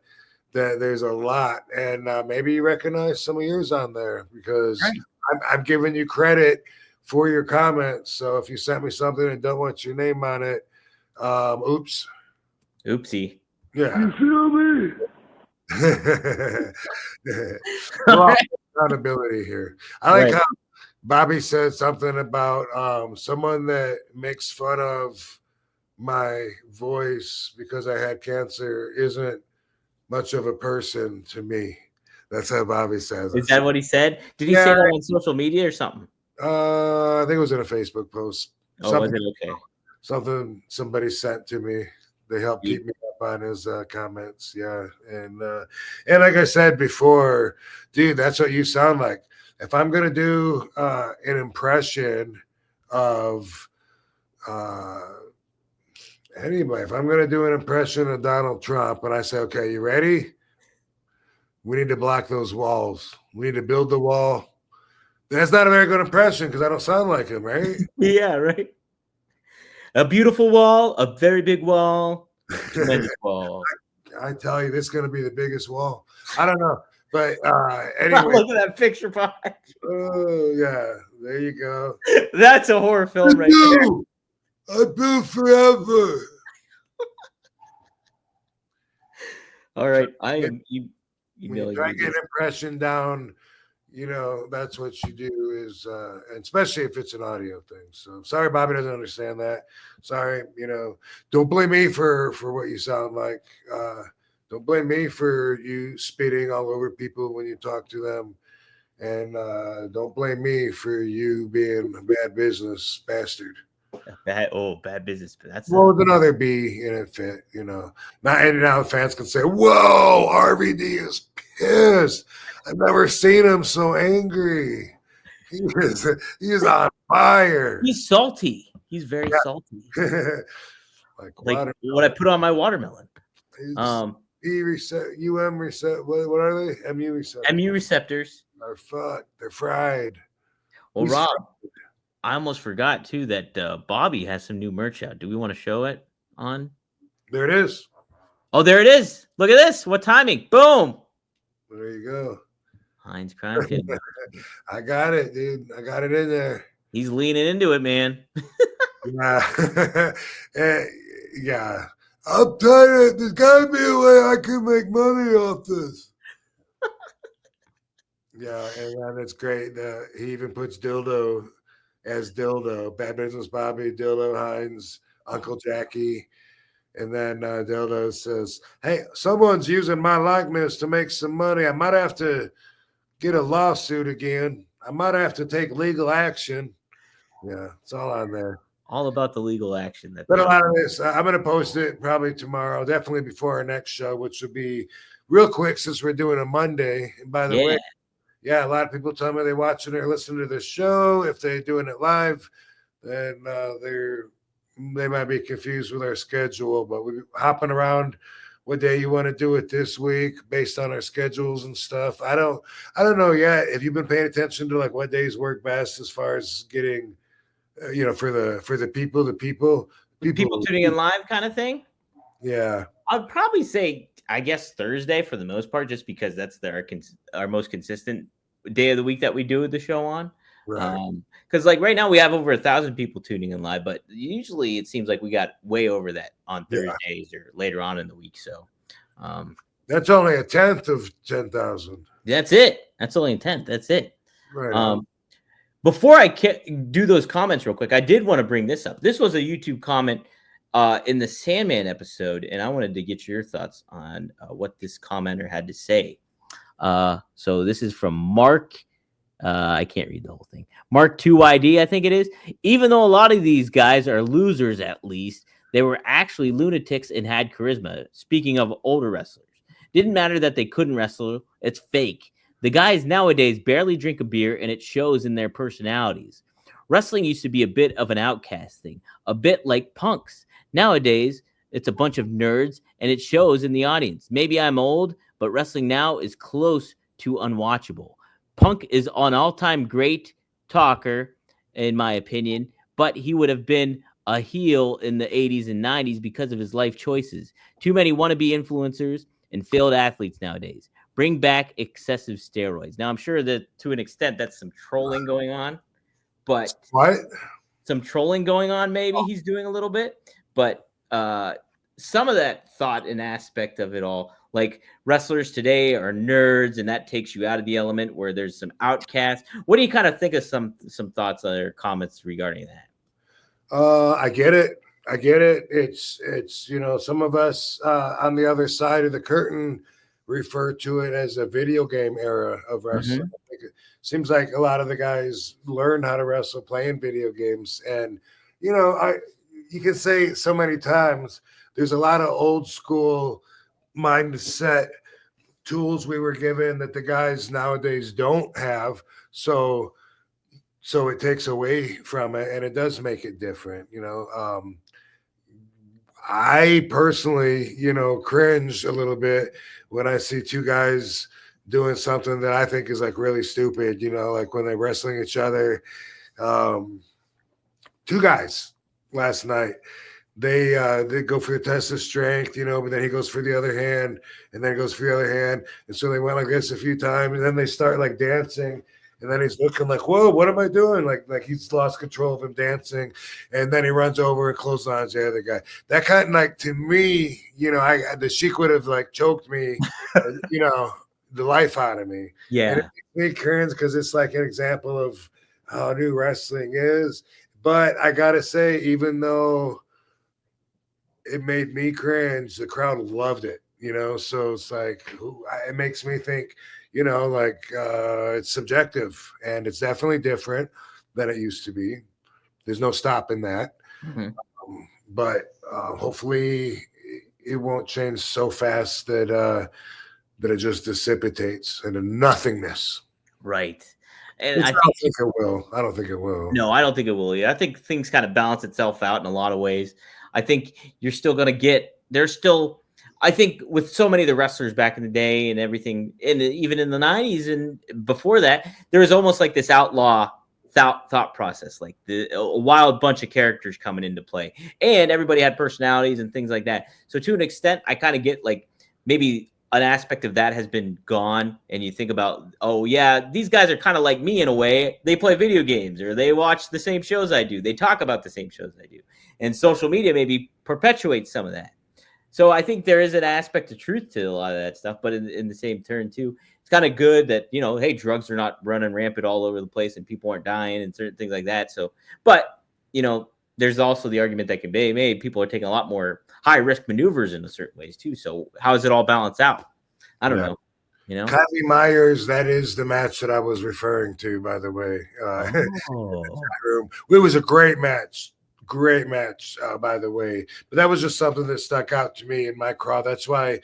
that there's a lot, and maybe you recognize some of yours on there because I'm giving you credit for your comments. So if you sent me something and don't want your name on it, oops. Oopsie. Yeah. You feel me? Accountability here. I like how Bobby said something about someone that makes fun of my voice because I had cancer isn't much of a person to me. That's how Bobby says it. Is that what he said? Did he say that on social media or something? I think it was in a Facebook post. Oh, was it okay? Something somebody sent to me. They helped keep me up on his comments. Yeah. And like I said before, dude, that's what you sound like. If I'm going to do an impression of anybody, if I'm going to do an impression of Donald Trump and I say, okay, you ready? We need to block those walls. We need to build the wall. That's not a very good impression because I don't sound like him, right? Yeah, right. A beautiful wall, a very big wall, tremendous wall. I tell you, this is going to be the biggest wall. I don't know. But anyway. Look at that picture, Pie. Oh, yeah. There you go. That's a horror film right there. I've been forever. All right. I am When you try to get an impression down, you know, that's what you do is, and especially if it's an audio thing. So sorry, Bobby doesn't understand that. Sorry, you know, don't blame me for what you sound like. Don't blame me for you spitting all over people when you talk to them. And don't blame me for you being a bad business bastard. Bad business. That's with another B in it fit, you know. Not and now fans can say, whoa, RVD is pissed. I've never seen him so angry. He is on fire. He's salty. He's very salty. like what I put on my watermelon. E reset, UM reset. What are they? MU receptors. MU receptors are fucked. They're fried. Well, Rob, I almost forgot too that Bobby has some new merch out. Do we want to show it on? There it is. Oh, there it is. Look at this. What timing? Boom. There you go. Heinz Crime Kid. I got it, dude. I got it in there. He's leaning into it, man. Yeah. Yeah. I'm telling you, there's got to be a way I can make money off this. Yeah, and it's great. He even puts Dildo as Dildo. Bad Business Bobby, Dildo Heinz, Uncle Jackie. And then Dildo says, hey, someone's using my likeness to make some money. I might have to get a lawsuit again. I might have to take legal action. Yeah, it's all on there. All about the legal action. But a lot of this, I'm going to post it probably tomorrow, definitely before our next show, which will be real quick since we're doing a Monday. And by the way, yeah, a lot of people tell me they're watching or listening to this show. If they're doing it live, then they might be confused with our schedule. But we're hopping around what day you want to do it this week based on our schedules and stuff. I don't know yet. If you've been paying attention to like what days work best as far as getting you know, for the people tuning in live kind of thing. Yeah, I'd probably say, I guess Thursday for the most part, just because that's our most consistent day of the week that we do the show on. Right. Because like right now we have over 1,000 people tuning in live, but usually it seems like we got way over that on Yeah. Thursdays or later on in the week. So That's only a tenth of 10,000. that's it. That's only a tenth. That's it. Right. Before I do those comments real quick, I did want to bring this up. This was a YouTube comment in the Sandman episode, and I wanted to get your thoughts on what this commenter had to say. So this is from Mark. I can't read the whole thing. Mark 2YD, I think it is. Even though a lot of these guys are losers, at least they were actually lunatics and had charisma. Speaking of older wrestlers, didn't matter that they couldn't wrestle. It's fake. The guys nowadays barely drink a beer, and it shows in their personalities. Wrestling used to be a bit of an outcast thing, a bit like punks. Nowadays, it's a bunch of nerds, and it shows in the audience. Maybe I'm old, but wrestling now is close to unwatchable. Punk is an all-time great talker, in my opinion, but he would have been a heel in the 80s and 90s because of his life choices. Too many wannabe influencers and failed athletes nowadays. Bring back excessive steroids. Now, I'm sure that to an extent that's some trolling going on, but What? some trolling going on maybe he's doing a little bit, but some of that thought and aspect of it all, like wrestlers today are nerds, and that takes you out of the element where there's some outcasts. What do you kind of think of some thoughts or comments regarding that? I get it. It's some of us on the other side of the curtain refer to it as a video game era of wrestling. I think it seems like a lot of the guys learn how to wrestle playing video games, and you can say so many times there's a lot of old school mindset tools we were given that the guys nowadays don't have. So it takes away from it, and it does make it different. I personally, cringe a little bit when I see two guys doing something that I think is like really stupid, like when they're wrestling each other. Two guys last night, they go for the test of strength, but then he goes for the other hand, and then he goes for the other hand. And so they went like this a few times, and then they start like dancing. And then he's looking like, whoa, what am I doing? Like he's lost control of him dancing. And then he runs over and clotheslines the other guy. That kind of like, to me, the Sheik would have like choked me, the life out of me. Yeah. And it makes me cringe because it's like an example of how new wrestling is. But I got to say, even though it made me cringe, the crowd loved it, So it's like, it makes me think, it's subjective, and it's definitely different than it used to be. There's no stopping that. But hopefully it won't change so fast that it just dissipates into nothingness. Right. And I don't think it will. No, I don't think it will. Yeah, I think things kind of balance itself out in a lot of ways. I think you're still going to I think with so many of the wrestlers back in the day and everything, and even in the 90s and before that, there was almost like this outlaw thought process, like a wild bunch of characters coming into play, and everybody had personalities and things like that. So to an extent, I kind of get like maybe an aspect of that has been gone, and you think about, oh yeah, these guys are kind of like me in a way. They play video games, or they watch the same shows I do. They talk about the same shows I do, and social media maybe perpetuates some of that. So I think there is an aspect of truth to a lot of that stuff, but in the same turn too, it's kind of good that, hey, drugs are not running rampant all over the place and people aren't dying and certain things like that. So, but, there's also the argument that can be made. People are taking a lot more high risk maneuvers in certain ways too. So how does it all balance out? I don't know. Kylie Myers, that is the match that I was referring to, by the way. It was a great match. Great match, by the way. But that was just something that stuck out to me in my crowd. That's why,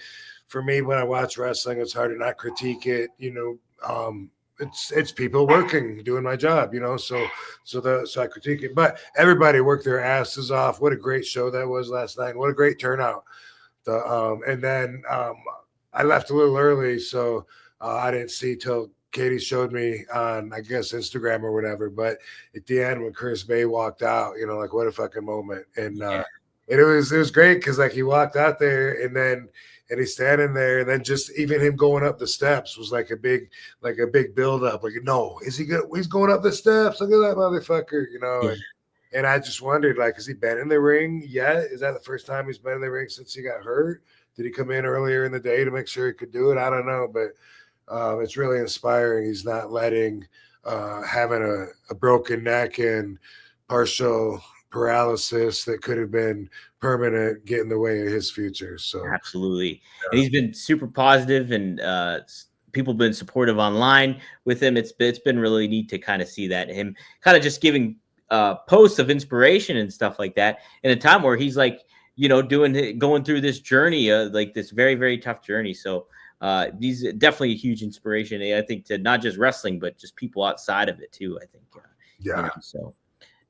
for me, when I watch wrestling, it's hard to not critique it. It's people working, doing my job. So I critique it. But everybody worked their asses off. What a great show that was last night. What a great turnout. And then I left a little early, so I didn't see till Katie showed me on, I guess, Instagram or whatever. But at the end, when Chris Bay walked out, like, what a fucking moment. And And it was great because like he walked out there and he's standing there, and then just even him going up the steps was like a big build up. Like, no, is he good? He's going up the steps. Look at that motherfucker, you know. Yeah. And I just wondered, like, has he been in the ring yet? Is that the first time he's been in the ring since he got hurt? Did he come in earlier in the day to make sure he could do it? I don't know, but it's really inspiring. He's not letting having a broken neck and partial paralysis that could have been permanent get in the way of his future. So Absolutely. And he's been super positive, and people have been supportive online with him. It's been really neat to kind of see that, him kind of just giving posts of inspiration and stuff like that in a time where he's like, you know, going through this journey, like this very, very tough journey. So he's definitely a huge inspiration, I think, to not just wrestling, but just people outside of it too, I think. yeah. You know, so,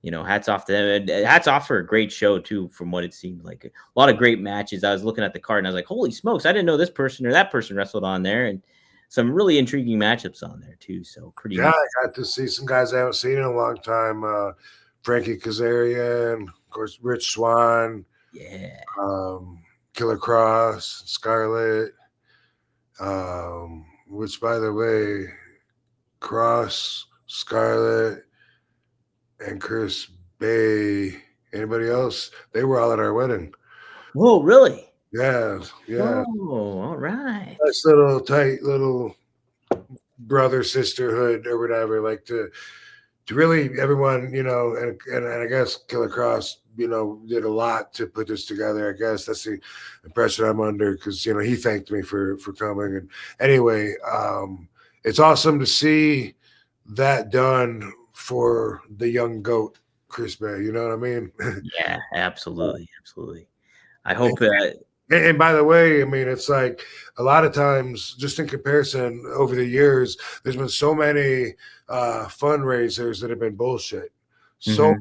you know, hats off to them, and hats off for a great show too, from what it seemed like. A lot of great matches. I was looking at the card and I was like, holy smokes, I didn't know this person or that person wrestled on there, and some really intriguing matchups on there too. So pretty Yeah, neat. I got to see some guys I haven't seen in a long time. Frankie Kazarian, of course, Rich Swann, Yeah. Killer Cross, Scarlett, which, by the way, Cross, Scarlett, and Chris Bay, anybody else? They were all at our wedding. Whoa, really? Yeah. Oh, all right. Nice little tight little brother sisterhood or whatever, like to really everyone, you know, and I guess Killer Cross, you know, did a lot to put this together. I guess that's the impression I'm under, because, you know, he thanked me for coming. And anyway, it's awesome to see that done for the young goat, Chris Bay. You know what I mean? Yeah, absolutely. I hope And by the way, I mean, it's like a lot of times, just in comparison over the years, there's been so many fundraisers that have been bullshit. So many,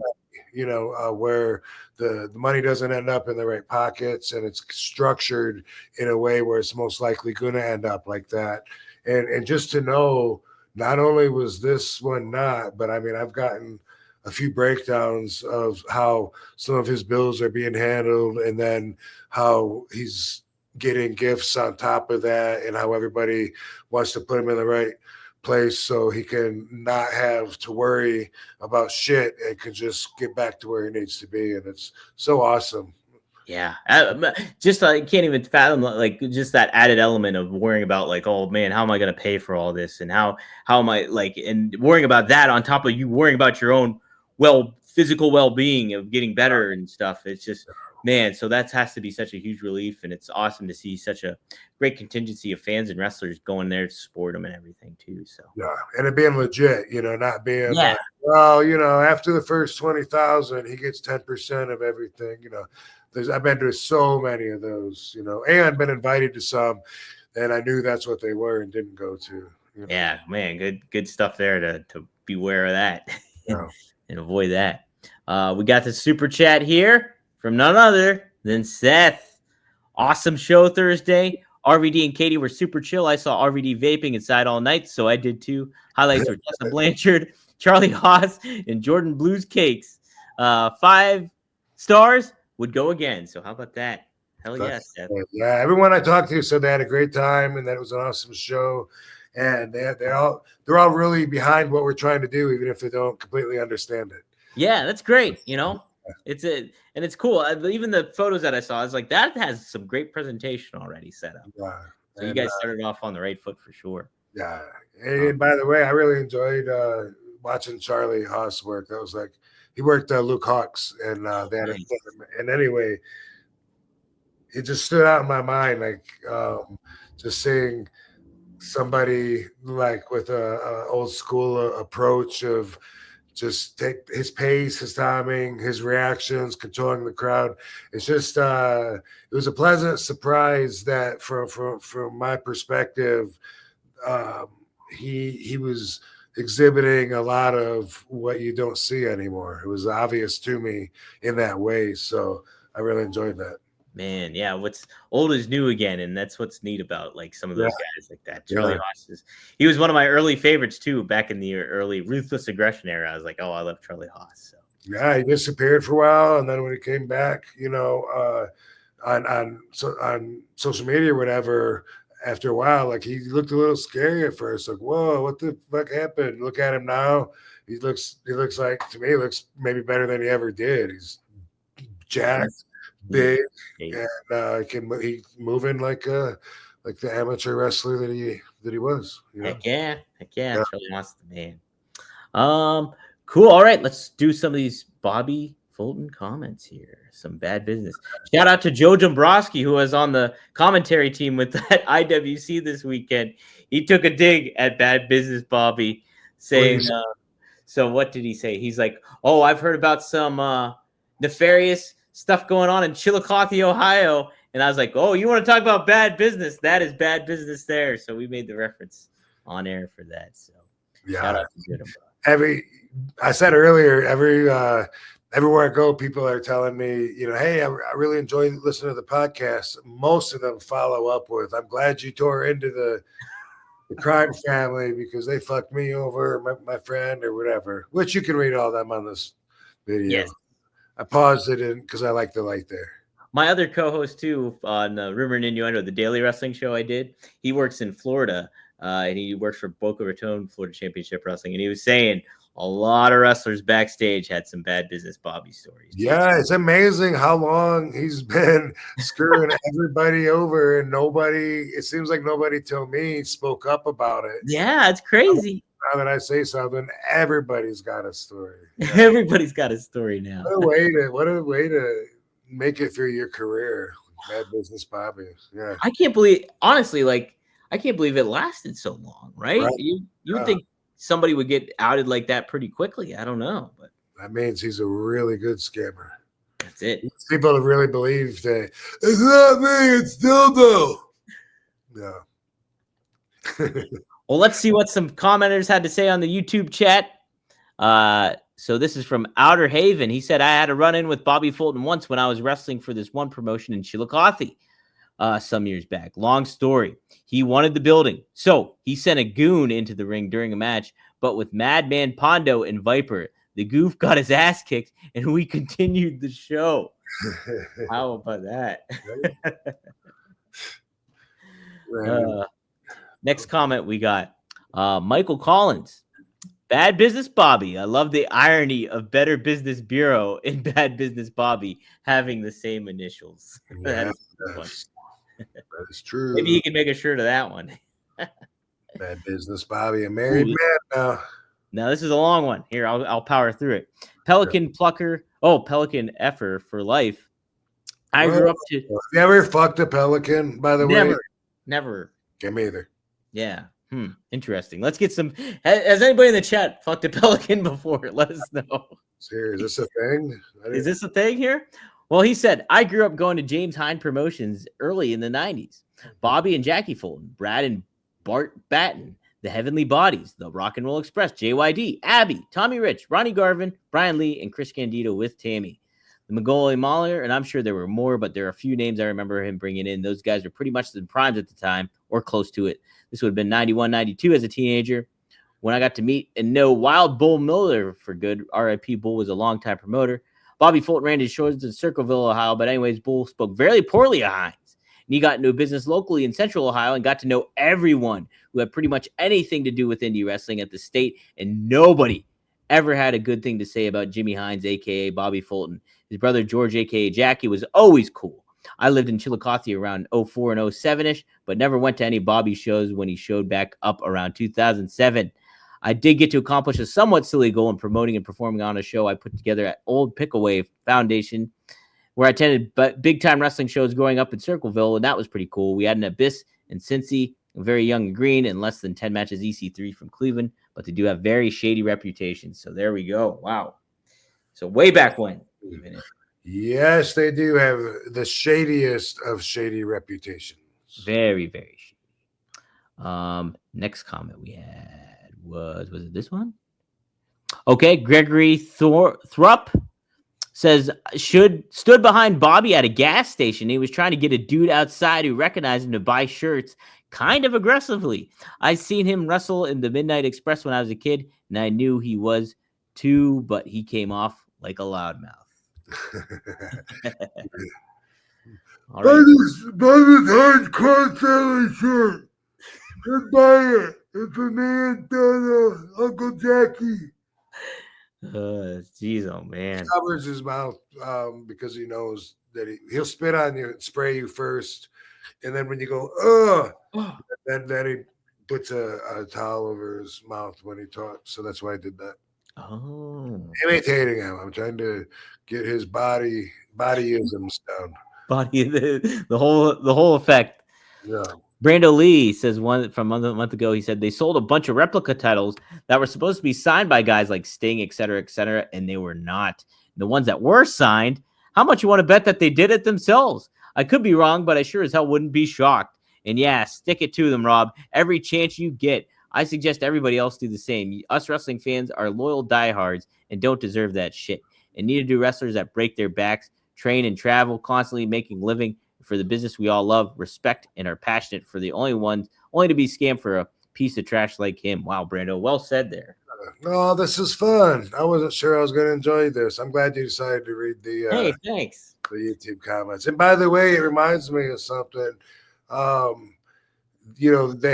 you know, where the money doesn't end up in the right pockets, and it's structured in a way where it's most likely going to end up like that. And just to know, not only was this one not, but I mean, I've gotten a few breakdowns of how some of his bills are being handled, and then how he's getting gifts on top of that, and how everybody wants to put him in the right place so he can not have to worry about shit and can just get back to where he needs to be. And it's so awesome. yeah, just I can't even fathom like just that added element of worrying about like, oh man, how am I going to pay for all this, and how am I like, and worrying about that on top of you worrying about your own physical well-being of getting better and stuff. It's just, man, so that has to be such a huge relief, and it's awesome to see such a great contingency of fans and wrestlers going there to support them and everything too. So yeah, and it being legit, you know, not being like, well, you know, after the first 20,000, he gets 10% of everything. You know, I've been to so many of those, you know, and been invited to some, and I knew that's what they were and didn't go to. You know? Yeah, man, good stuff there to beware of that. Yeah. And avoid that. We got the super chat here from none other than Seth. Awesome show Thursday. RVD and Katie were super chill. I saw RVD vaping inside all night, so I did too. Highlights were Tessa Blanchard, Charlie Haas, and Jordan Blues Cakes. 5 stars would go again. So how about that? Hell yes, Seth. Yeah, everyone I talked to said they had a great time and that it was an awesome show. And they're all really behind what we're trying to do, even if they don't completely understand it. Yeah, that's great. You know, it's cool. Even the photos that I saw, I was like, that has some great presentation already set up. Yeah. So you guys started off on the right foot for sure. Yeah. And by the way, I really enjoyed watching Charlie Haas work. That was like, he worked Luke Hawks, and they had and anyway, it just stood out in my mind, like just seeing somebody like with a old school approach of just take his pace, his timing, his reactions, controlling the crowd. It's just it was a pleasant surprise that from my perspective, he was exhibiting a lot of what you don't see anymore. It was obvious to me in that way, so I really enjoyed that. Man, yeah, what's old is new again, and that's what's neat about like some of those guys like that. Charlie Haas he was one of my early favorites too, back in the early Ruthless Aggression era. I was like, oh, I love Charlie Haas. So Yeah, he disappeared for a while, and then when he came back, on social media or whatever, after a while, like he looked a little scary at first. Like, whoa, what the fuck happened? Look at him now. He looks like, to me, he looks maybe better than he ever did. He's jacked, big, and he's moving like the amateur wrestler that he was. Heck yeah. Charlie wants the man. Cool. All right, let's do some of these Bobby Fulton comments here. Some bad business. Shout out to Joe Dombrowski, who was on the commentary team with that IWC this weekend. He took a dig at bad business, Bobby, saying, so what did he say? He's like, oh, I've heard about some nefarious stuff going on in Chillicothe, Ohio. And I was like, oh, you want to talk about bad business? That is bad business there. So we made the reference on air for that. So shout out to Joe Dombrowski. I said earlier, everywhere I go, people are telling me, hey, I really enjoy listening to the podcast. Most of them follow up with, I'm glad you tore into the crime family because they fucked me over, my friend or whatever, which you can read all them on this video. Yes. I paused it in because I like the light there. My other co-host too on Rumor and Innuendo, the daily wrestling show I did, he works in Florida and he works for Boca Raton Florida Championship Wrestling. And he was saying a lot of wrestlers backstage had some bad business Bobby stories. Yeah, it's amazing how long he's been screwing everybody over, and it seems like nobody till me spoke up about it. Yeah, it's crazy. Now that I say something, everybody's got a story. Yeah. Everybody's got a story now. What a way to make it through your career. Bad business Bobby. Yeah. I can't believe, honestly, I can't believe it lasted so long, right? You would think somebody would get outed like that pretty quickly. I don't know, but that means he's a really good scammer. That's it. People really believe that it's not me, it's Dildo. No. Well, let's see what some commenters had to say on the YouTube chat. So this is from Outer Haven. He said, I had a run-in with Bobby Fulton once when I was wrestling for this one promotion in Chillicothe some years back. Long story. He wanted the building. So he sent a goon into the ring during a match, but with Madman Pondo and Viper, the goof got his ass kicked and we continued the show. How about that? Next comment we got. Michael Collins. Bad Business Bobby. I love the irony of Better Business Bureau and Bad Business Bobby having the same initials. Yeah, that is true. Maybe he can make a shirt of that one. Bad Business Bobby, a married man now. Now this is a long one. Here, I'll power through it. Pelican Plucker. Oh, Pelican Effer for life. I grew up to. You ever fucked a pelican, by the way? Never. Okay, me either. Yeah. Interesting. Let's get some. Has anybody in the chat fucked a pelican before? Let us know. Is this a thing? Is this a thing here? Well, he said, I grew up going to James Hine Promotions early in the 90s. Bobby and Jackie Fulton, Brad and Bart Batten, the Heavenly Bodies, the Rock and Roll Express, JYD, Abby, Tommy Rich, Ronnie Garvin, Brian Lee, and Chris Candido with Tammy. The Mongolian Mahler, and I'm sure there were more, but there are a few names I remember him bringing in. Those guys were pretty much the primes at the time, or close to it. This would have been 91, 92 as a teenager. When I got to meet and know Wild Bull Miller for good, R.I.P. Bull was a longtime promoter. Bobby Fulton ran his shows in Circleville, Ohio, but anyways, Bull spoke very poorly of Hines. And he got into business locally in Central Ohio and got to know everyone who had pretty much anything to do with indie wrestling at the state, and nobody ever had a good thing to say about Jimmy Hines, a.k.a. Bobby Fulton. His brother George, a.k.a. Jackie, was always cool. I lived in Chillicothe around 04 and 07-ish, but never went to any Bobby shows when he showed back up around 2007. I did get to accomplish a somewhat silly goal in promoting and performing on a show I put together at Old Pickaway Foundation, where I attended big-time wrestling shows growing up in Circleville, and that was pretty cool. We had an Abyss and Cincy, very young and green, and less than 10 matches EC3 from Cleveland, but they do have very shady reputations. So there we go. Wow. So way back when. Even Yes, they do have the shadiest of shady reputations. Very, very shady. Next comment we had was it this one? Okay, Gregory Thrupp says stood behind Bobby at a gas station. He was trying to get a dude outside who recognized him to buy shirts kind of aggressively. I seen him wrestle in the Midnight Express when I was a kid, and I knew he was too, but he came off like a loudmouth. All Buy right. this hardcore selling shirt. Just buy it. It's for me and Uncle Jackie. Jeez, oh man. Covers his mouth because he knows that he'll spit on you, spray you first, and then when you go, then he puts a towel over his mouth when he talks. So that's why I did that. Oh, Imitating him. I'm trying to get his bodyisms down. body the whole effect. Yeah. Brando Lee says one from a month ago. He said they sold a bunch of replica titles that were supposed to be signed by guys like Sting, et cetera, and they were not. The ones that were signed, how much you want to bet that they did it themselves? I could be wrong, but I sure as hell wouldn't be shocked. And yeah, stick it to them, Rob. Every chance you get. I suggest everybody else do the same. Us wrestling fans are loyal diehards and don't deserve that shit. And neither do wrestlers that break their backs, train and travel, constantly making living for the business we all love, respect, and are passionate for the only to be scammed for a piece of trash like him. Wow, Brando, well said there. No, this is fun. I wasn't sure I was going to enjoy this. I'm glad you decided to read the Hey, thanks. the YouTube comments. And by the way, it reminds me of something. They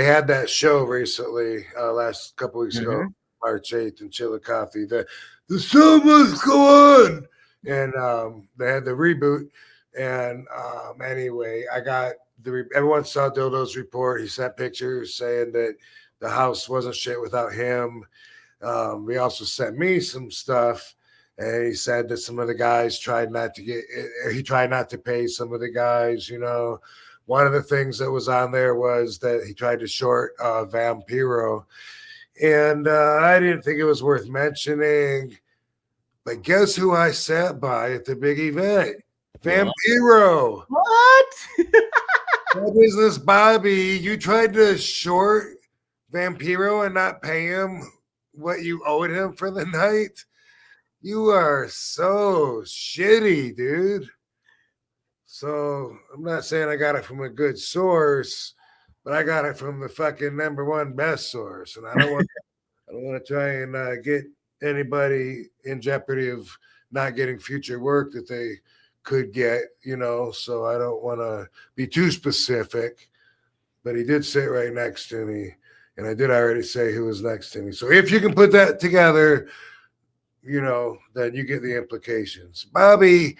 had that show recently, last couple weeks ago, March 8th in Chillicothe. The show must go on. And they had the reboot. And anyway, I got everyone saw Dildo's report. He sent pictures saying that the house wasn't shit without him. He also sent me some stuff, and he said that some of the guys tried not to pay some of the guys. One of the things that was on there was that he tried to short Vampiro, and I didn't think it was worth mentioning. But guess who I sat by at the big event? Vampiro. What? What is this, Bobby? You tried to short Vampiro and not pay him what you owed him for the night? You are so shitty, dude. So I'm not saying I got it from a good source, but I got it from the fucking number one best source. And I don't want to try and get anybody in jeopardy of not getting future work that they could get, so I don't want to be too specific, but he did sit right next to me, and I did already say who was next to me. So if you can put that together, then you get the implications. Bobby,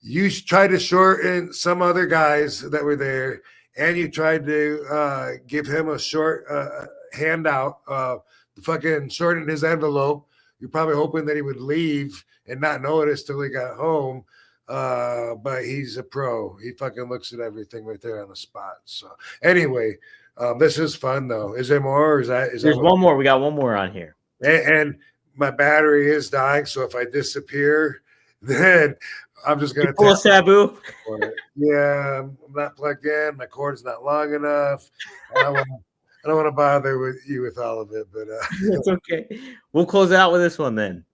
you tried to shorten some other guys that were there, and you tried to give him a short handout, fucking shorten his envelope. You're probably hoping that he would leave and not notice till he got home. But he's a pro. He fucking looks at everything right there on the spot. So anyway, this is fun though. Is there more? Or is There's that one more. We got one more on here. And my battery is dying. So if I disappear, then I'm just gonna pull a Sabu. Yeah, I'm not plugged in. My cord's not long enough. I don't want to bother with you with all of it, but it's okay. We'll close out with this one then.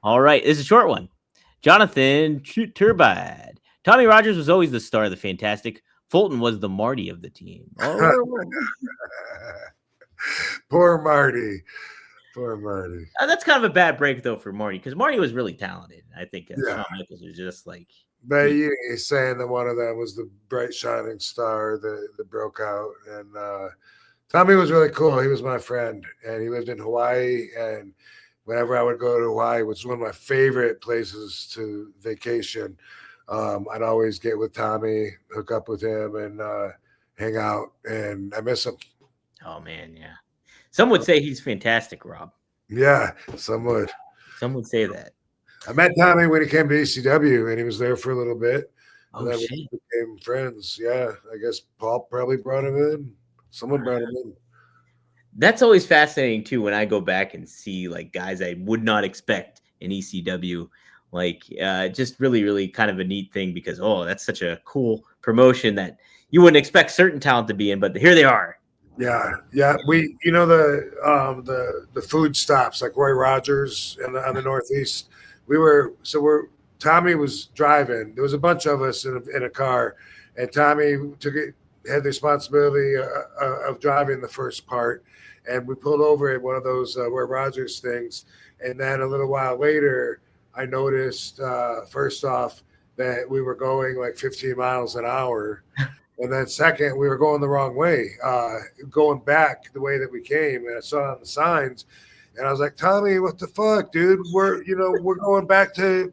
All right, it's a short one. Jonathan Turbide. Tommy Rogers was always the star of the Fantastic. Fulton was the Marty of the team. Oh. Poor Marty. That's kind of a bad break, though, for Marty, because Marty was really talented. I think Shawn Michaels was just like... But he's saying that one of them was the bright shining star that broke out. And Tommy was really cool. He was my friend, and he lived in Hawaii, and whenever I would go to Hawaii, which is one of my favorite places to vacation, I'd always get with Tommy, hook up with him, and hang out. And I miss him. Oh, man, yeah. Some would say he's fantastic, Rob. Yeah, some would. Some would say that. I met Tommy when he came to ECW, and he was there for a little bit. Oh, and then shit. we became friends. Yeah, I guess Paul probably brought him in. Someone brought him in. That's always fascinating too when I go back and see like guys I would not expect in ECW, like just really, really kind of a neat thing because that's such a cool promotion that you wouldn't expect certain talent to be in, but here they are. Yeah. We, the food stops like Roy Rogers on the Northeast. Tommy was driving. There was a bunch of us in a car, and Tommy had the responsibility of driving the first part. And we pulled over at one of those Roy Rogers things. And then a little while later, I noticed first off that we were going like 15 miles an hour. And then second, we were going the wrong way, going back the way that we came. And I saw on the signs, and I was like, Tommy, what the fuck, dude? We're going back to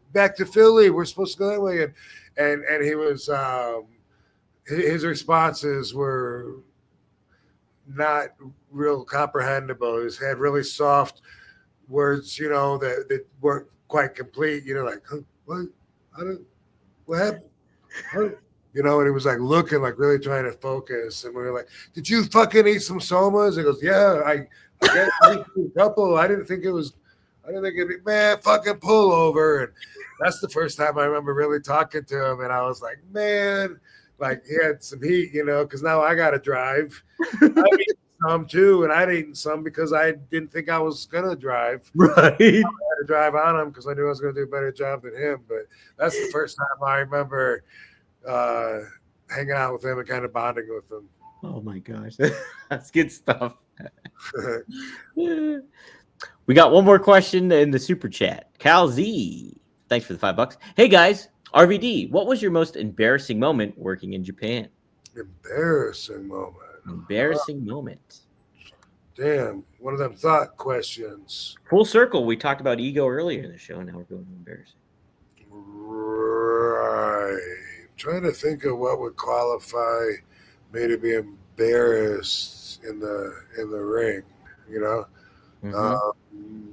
Philly. We're supposed to go that way. And he was his responses were not real comprehensible. He had really soft words, that weren't quite complete. Like, huh, what? What happened? Huh? And he was like looking, like really trying to focus. And we were like, "Did you fucking eat some somas?" He goes, "Yeah, I guess I ate a couple. I didn't think it'd be, man, fucking pull over." And that's the first time I remember really talking to him. And I was like, man, like he had some heat, because now I got to drive. I've eaten some too, and I'd eaten some because I didn't think I was gonna drive. Right. I had to drive on him because I knew I was gonna do a better job than him. But that's the first time I remember hanging out with him and kind of bonding with him. Oh my gosh, that's good stuff. We got one more question in the super chat. Cal Z, thanks for the $5. Hey guys, RVD, what was your most embarrassing moment working in Japan? Embarrassing moment. Embarrassing moment. Damn, one of them thought questions. Full circle. We talked about ego earlier in the show, and now we're going to embarrassing. Right. Trying to think of what would qualify me to be embarrassed in the ring, Mm-hmm.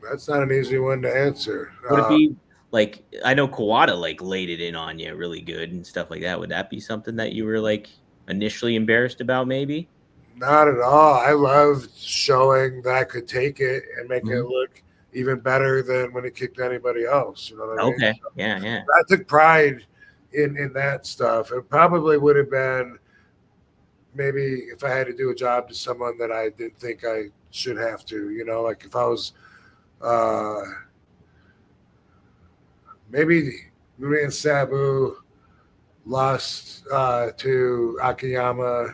That's not an easy one to answer. Would it be like, I know Kawada like laid it in on you really good and stuff like that. Would that be something that you were like initially embarrassed about? Maybe not at all. I loved showing that I could take it and make it look even better than when it kicked anybody else. You know what I mean? Okay. Yeah. I took pride in that stuff. It probably would have been maybe if I had to do a job to someone that I didn't think I should have to, like if I was maybe me and Sabu lost to Akiyama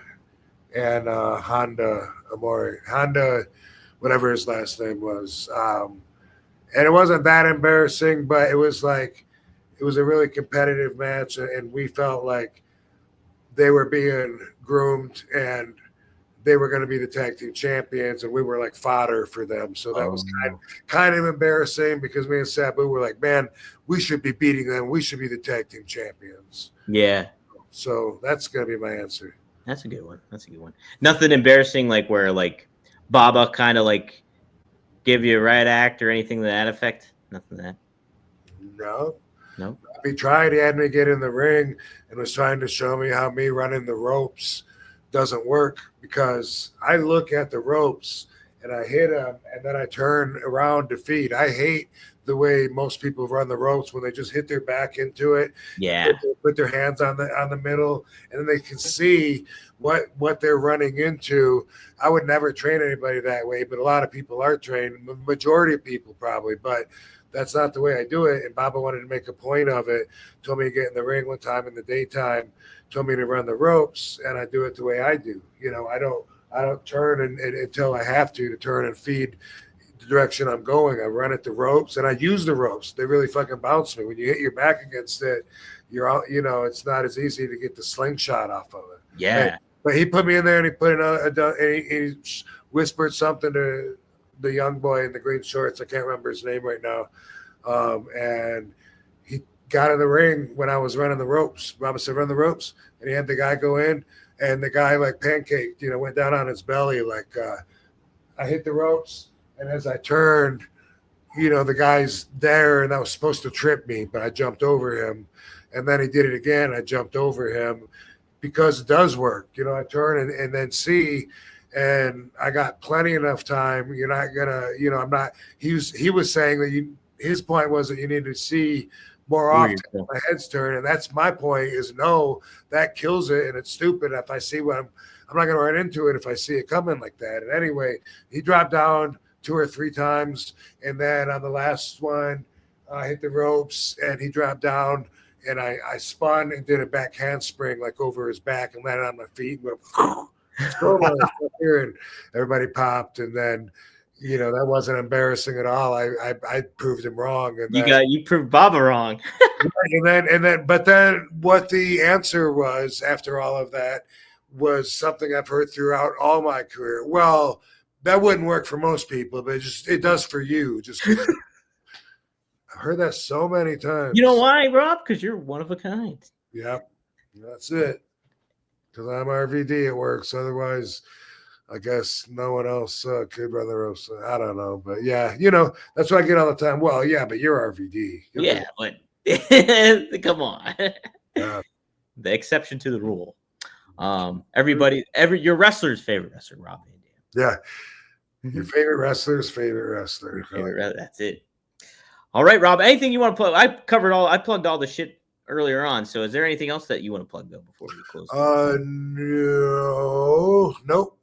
and Honda Amori. Honda, whatever his last name was. And it wasn't that embarrassing, but it was like it was a really competitive match, and we felt like they were being groomed and they were going to be the tag team champions, and we were like fodder for them. So that was kind of embarrassing because me and Sabu were like, man, we should be beating them. We should be the tag team champions. Yeah. So that's going to be my answer. That's a good one. Nothing embarrassing like where like Baba kind of like give you a right act or anything to that effect? Nothing like that. No. He tried. He had me get in the ring and was trying to show me how me running the ropes doesn't work because I look at the ropes and I hit them and then I turn around to feed. I hate the way most people run the ropes when they just hit their back into it. Yeah. Put their hands on the middle and then they can see what they're running into. I would never train anybody that way, but a lot of people are trained, majority of people probably, but that's not the way I do it. And Baba wanted to make a point of it, told me to get in the ring one time in the daytime, told me to run the ropes, and I do it the way I do. I don't turn until I have to turn and feed the direction I'm going. I run at the ropes and I use the ropes. They really fucking bounce me. When you hit your back against it, you're all, it's not as easy to get the slingshot off of it. Yeah. But he put me in there and he put he whispered something to the young boy in the green shorts. I can't remember his name right now. And he got in the ring when I was running the ropes. Baba said, run the ropes. And he had the guy go in and the guy like pancaked, went down on his belly. Like I hit the ropes. And as I turned, the guy's there and that was supposed to trip me, but I jumped over him. And then he did it again. I jumped over him because it does work. I turn and then see, and I got plenty enough time. You're not gonna, I'm not. He was saying that his point was that you need to see more often. My head's turned, and that's my point. Is no, that kills it, and it's stupid. If I see what I'm not gonna run into it if I see it coming like that. And anyway, he dropped down 2 or 3 times, and then on the last one, I hit the ropes, and he dropped down, and I spun and did a back handspring like over his back and landed on my feet. And so much stuff here, and everybody popped, and then that wasn't embarrassing at all. I proved him wrong, and You proved Baba wrong. but then what the answer was after all of that was something I've heard throughout all my career. Well, that wouldn't work for most people, but it does for you. Just I've heard that so many times. You know why, Rob? Because you're one of a kind. Yep, that's it. Because I'm RVD, it works. Otherwise, I guess no one else could run the roast. I don't know, but yeah, that's what I get all the time. Well, yeah, but you're RVD. Yeah, but come on. Yeah. The exception to the rule. Your wrestler's favorite wrestler, Rob Van Dam. Yeah. Your favorite wrestler's favorite wrestler. That's it. All right, Rob. Anything you want to plug? I plugged all the shit earlier on. So is there anything else that you want to plug though before we close? Nope.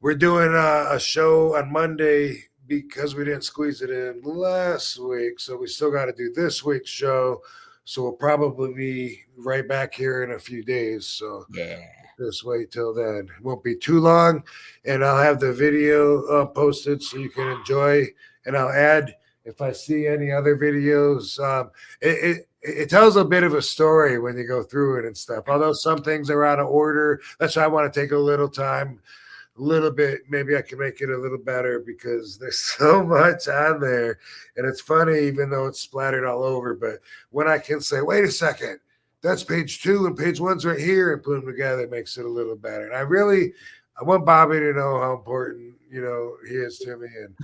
We're doing a show on Monday because we didn't squeeze it in last week. So we still got to do this week's show. So we'll probably be right back here in a few days. So yeah, just wait till then. It won't be too long. And I'll have the video posted so you can enjoy. And I'll add, if I see any other videos, it tells a bit of a story when you go through it and stuff. Although some things are out of order. That's why I want to take a little time, a little bit. Maybe I can make it a little better because there's so much on there. And it's funny, even though it's splattered all over. But when I can say, wait a second, that's page 2 and page 1's right here, and put them together, it makes it a little better. And I want Bobby to know how important, he is to me. And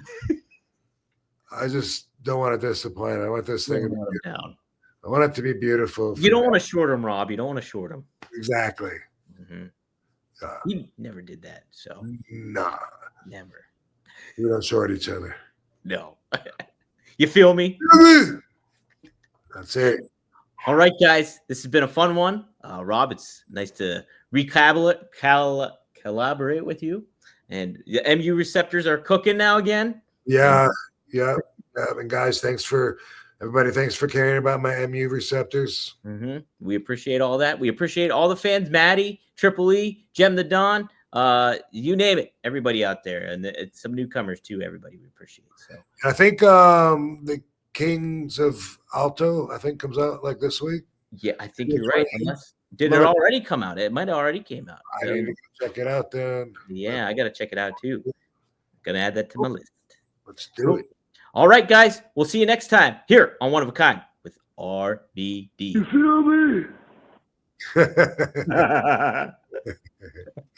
I just don't want to disappoint. I want this thing to be down. I want it to be beautiful. You don't want to short him, Rob. You don't want to short him. Exactly. He never did that. So nah, never. We don't short each other. No. You feel me? That's it. All right, guys. This has been a fun one. Rob, it's nice to collaborate with you. And the MU receptors are cooking now again. Yeah. And guys, thanks for caring about my MU receptors. We appreciate all that. We appreciate all the fans, Maddie, Triple E, Jem the Don, you name it, everybody out there, and some newcomers too. Everybody, we appreciate. So I think the Kings of Alto, comes out like this week. Yeah, I think you're right. Did it already come out? It might have already came out. I need to check it out then. Yeah, I got to check it out too. Gonna add that to my list. Let's do it. All right, guys. We'll see you next time here on One of a Kind with RVD. You feel me?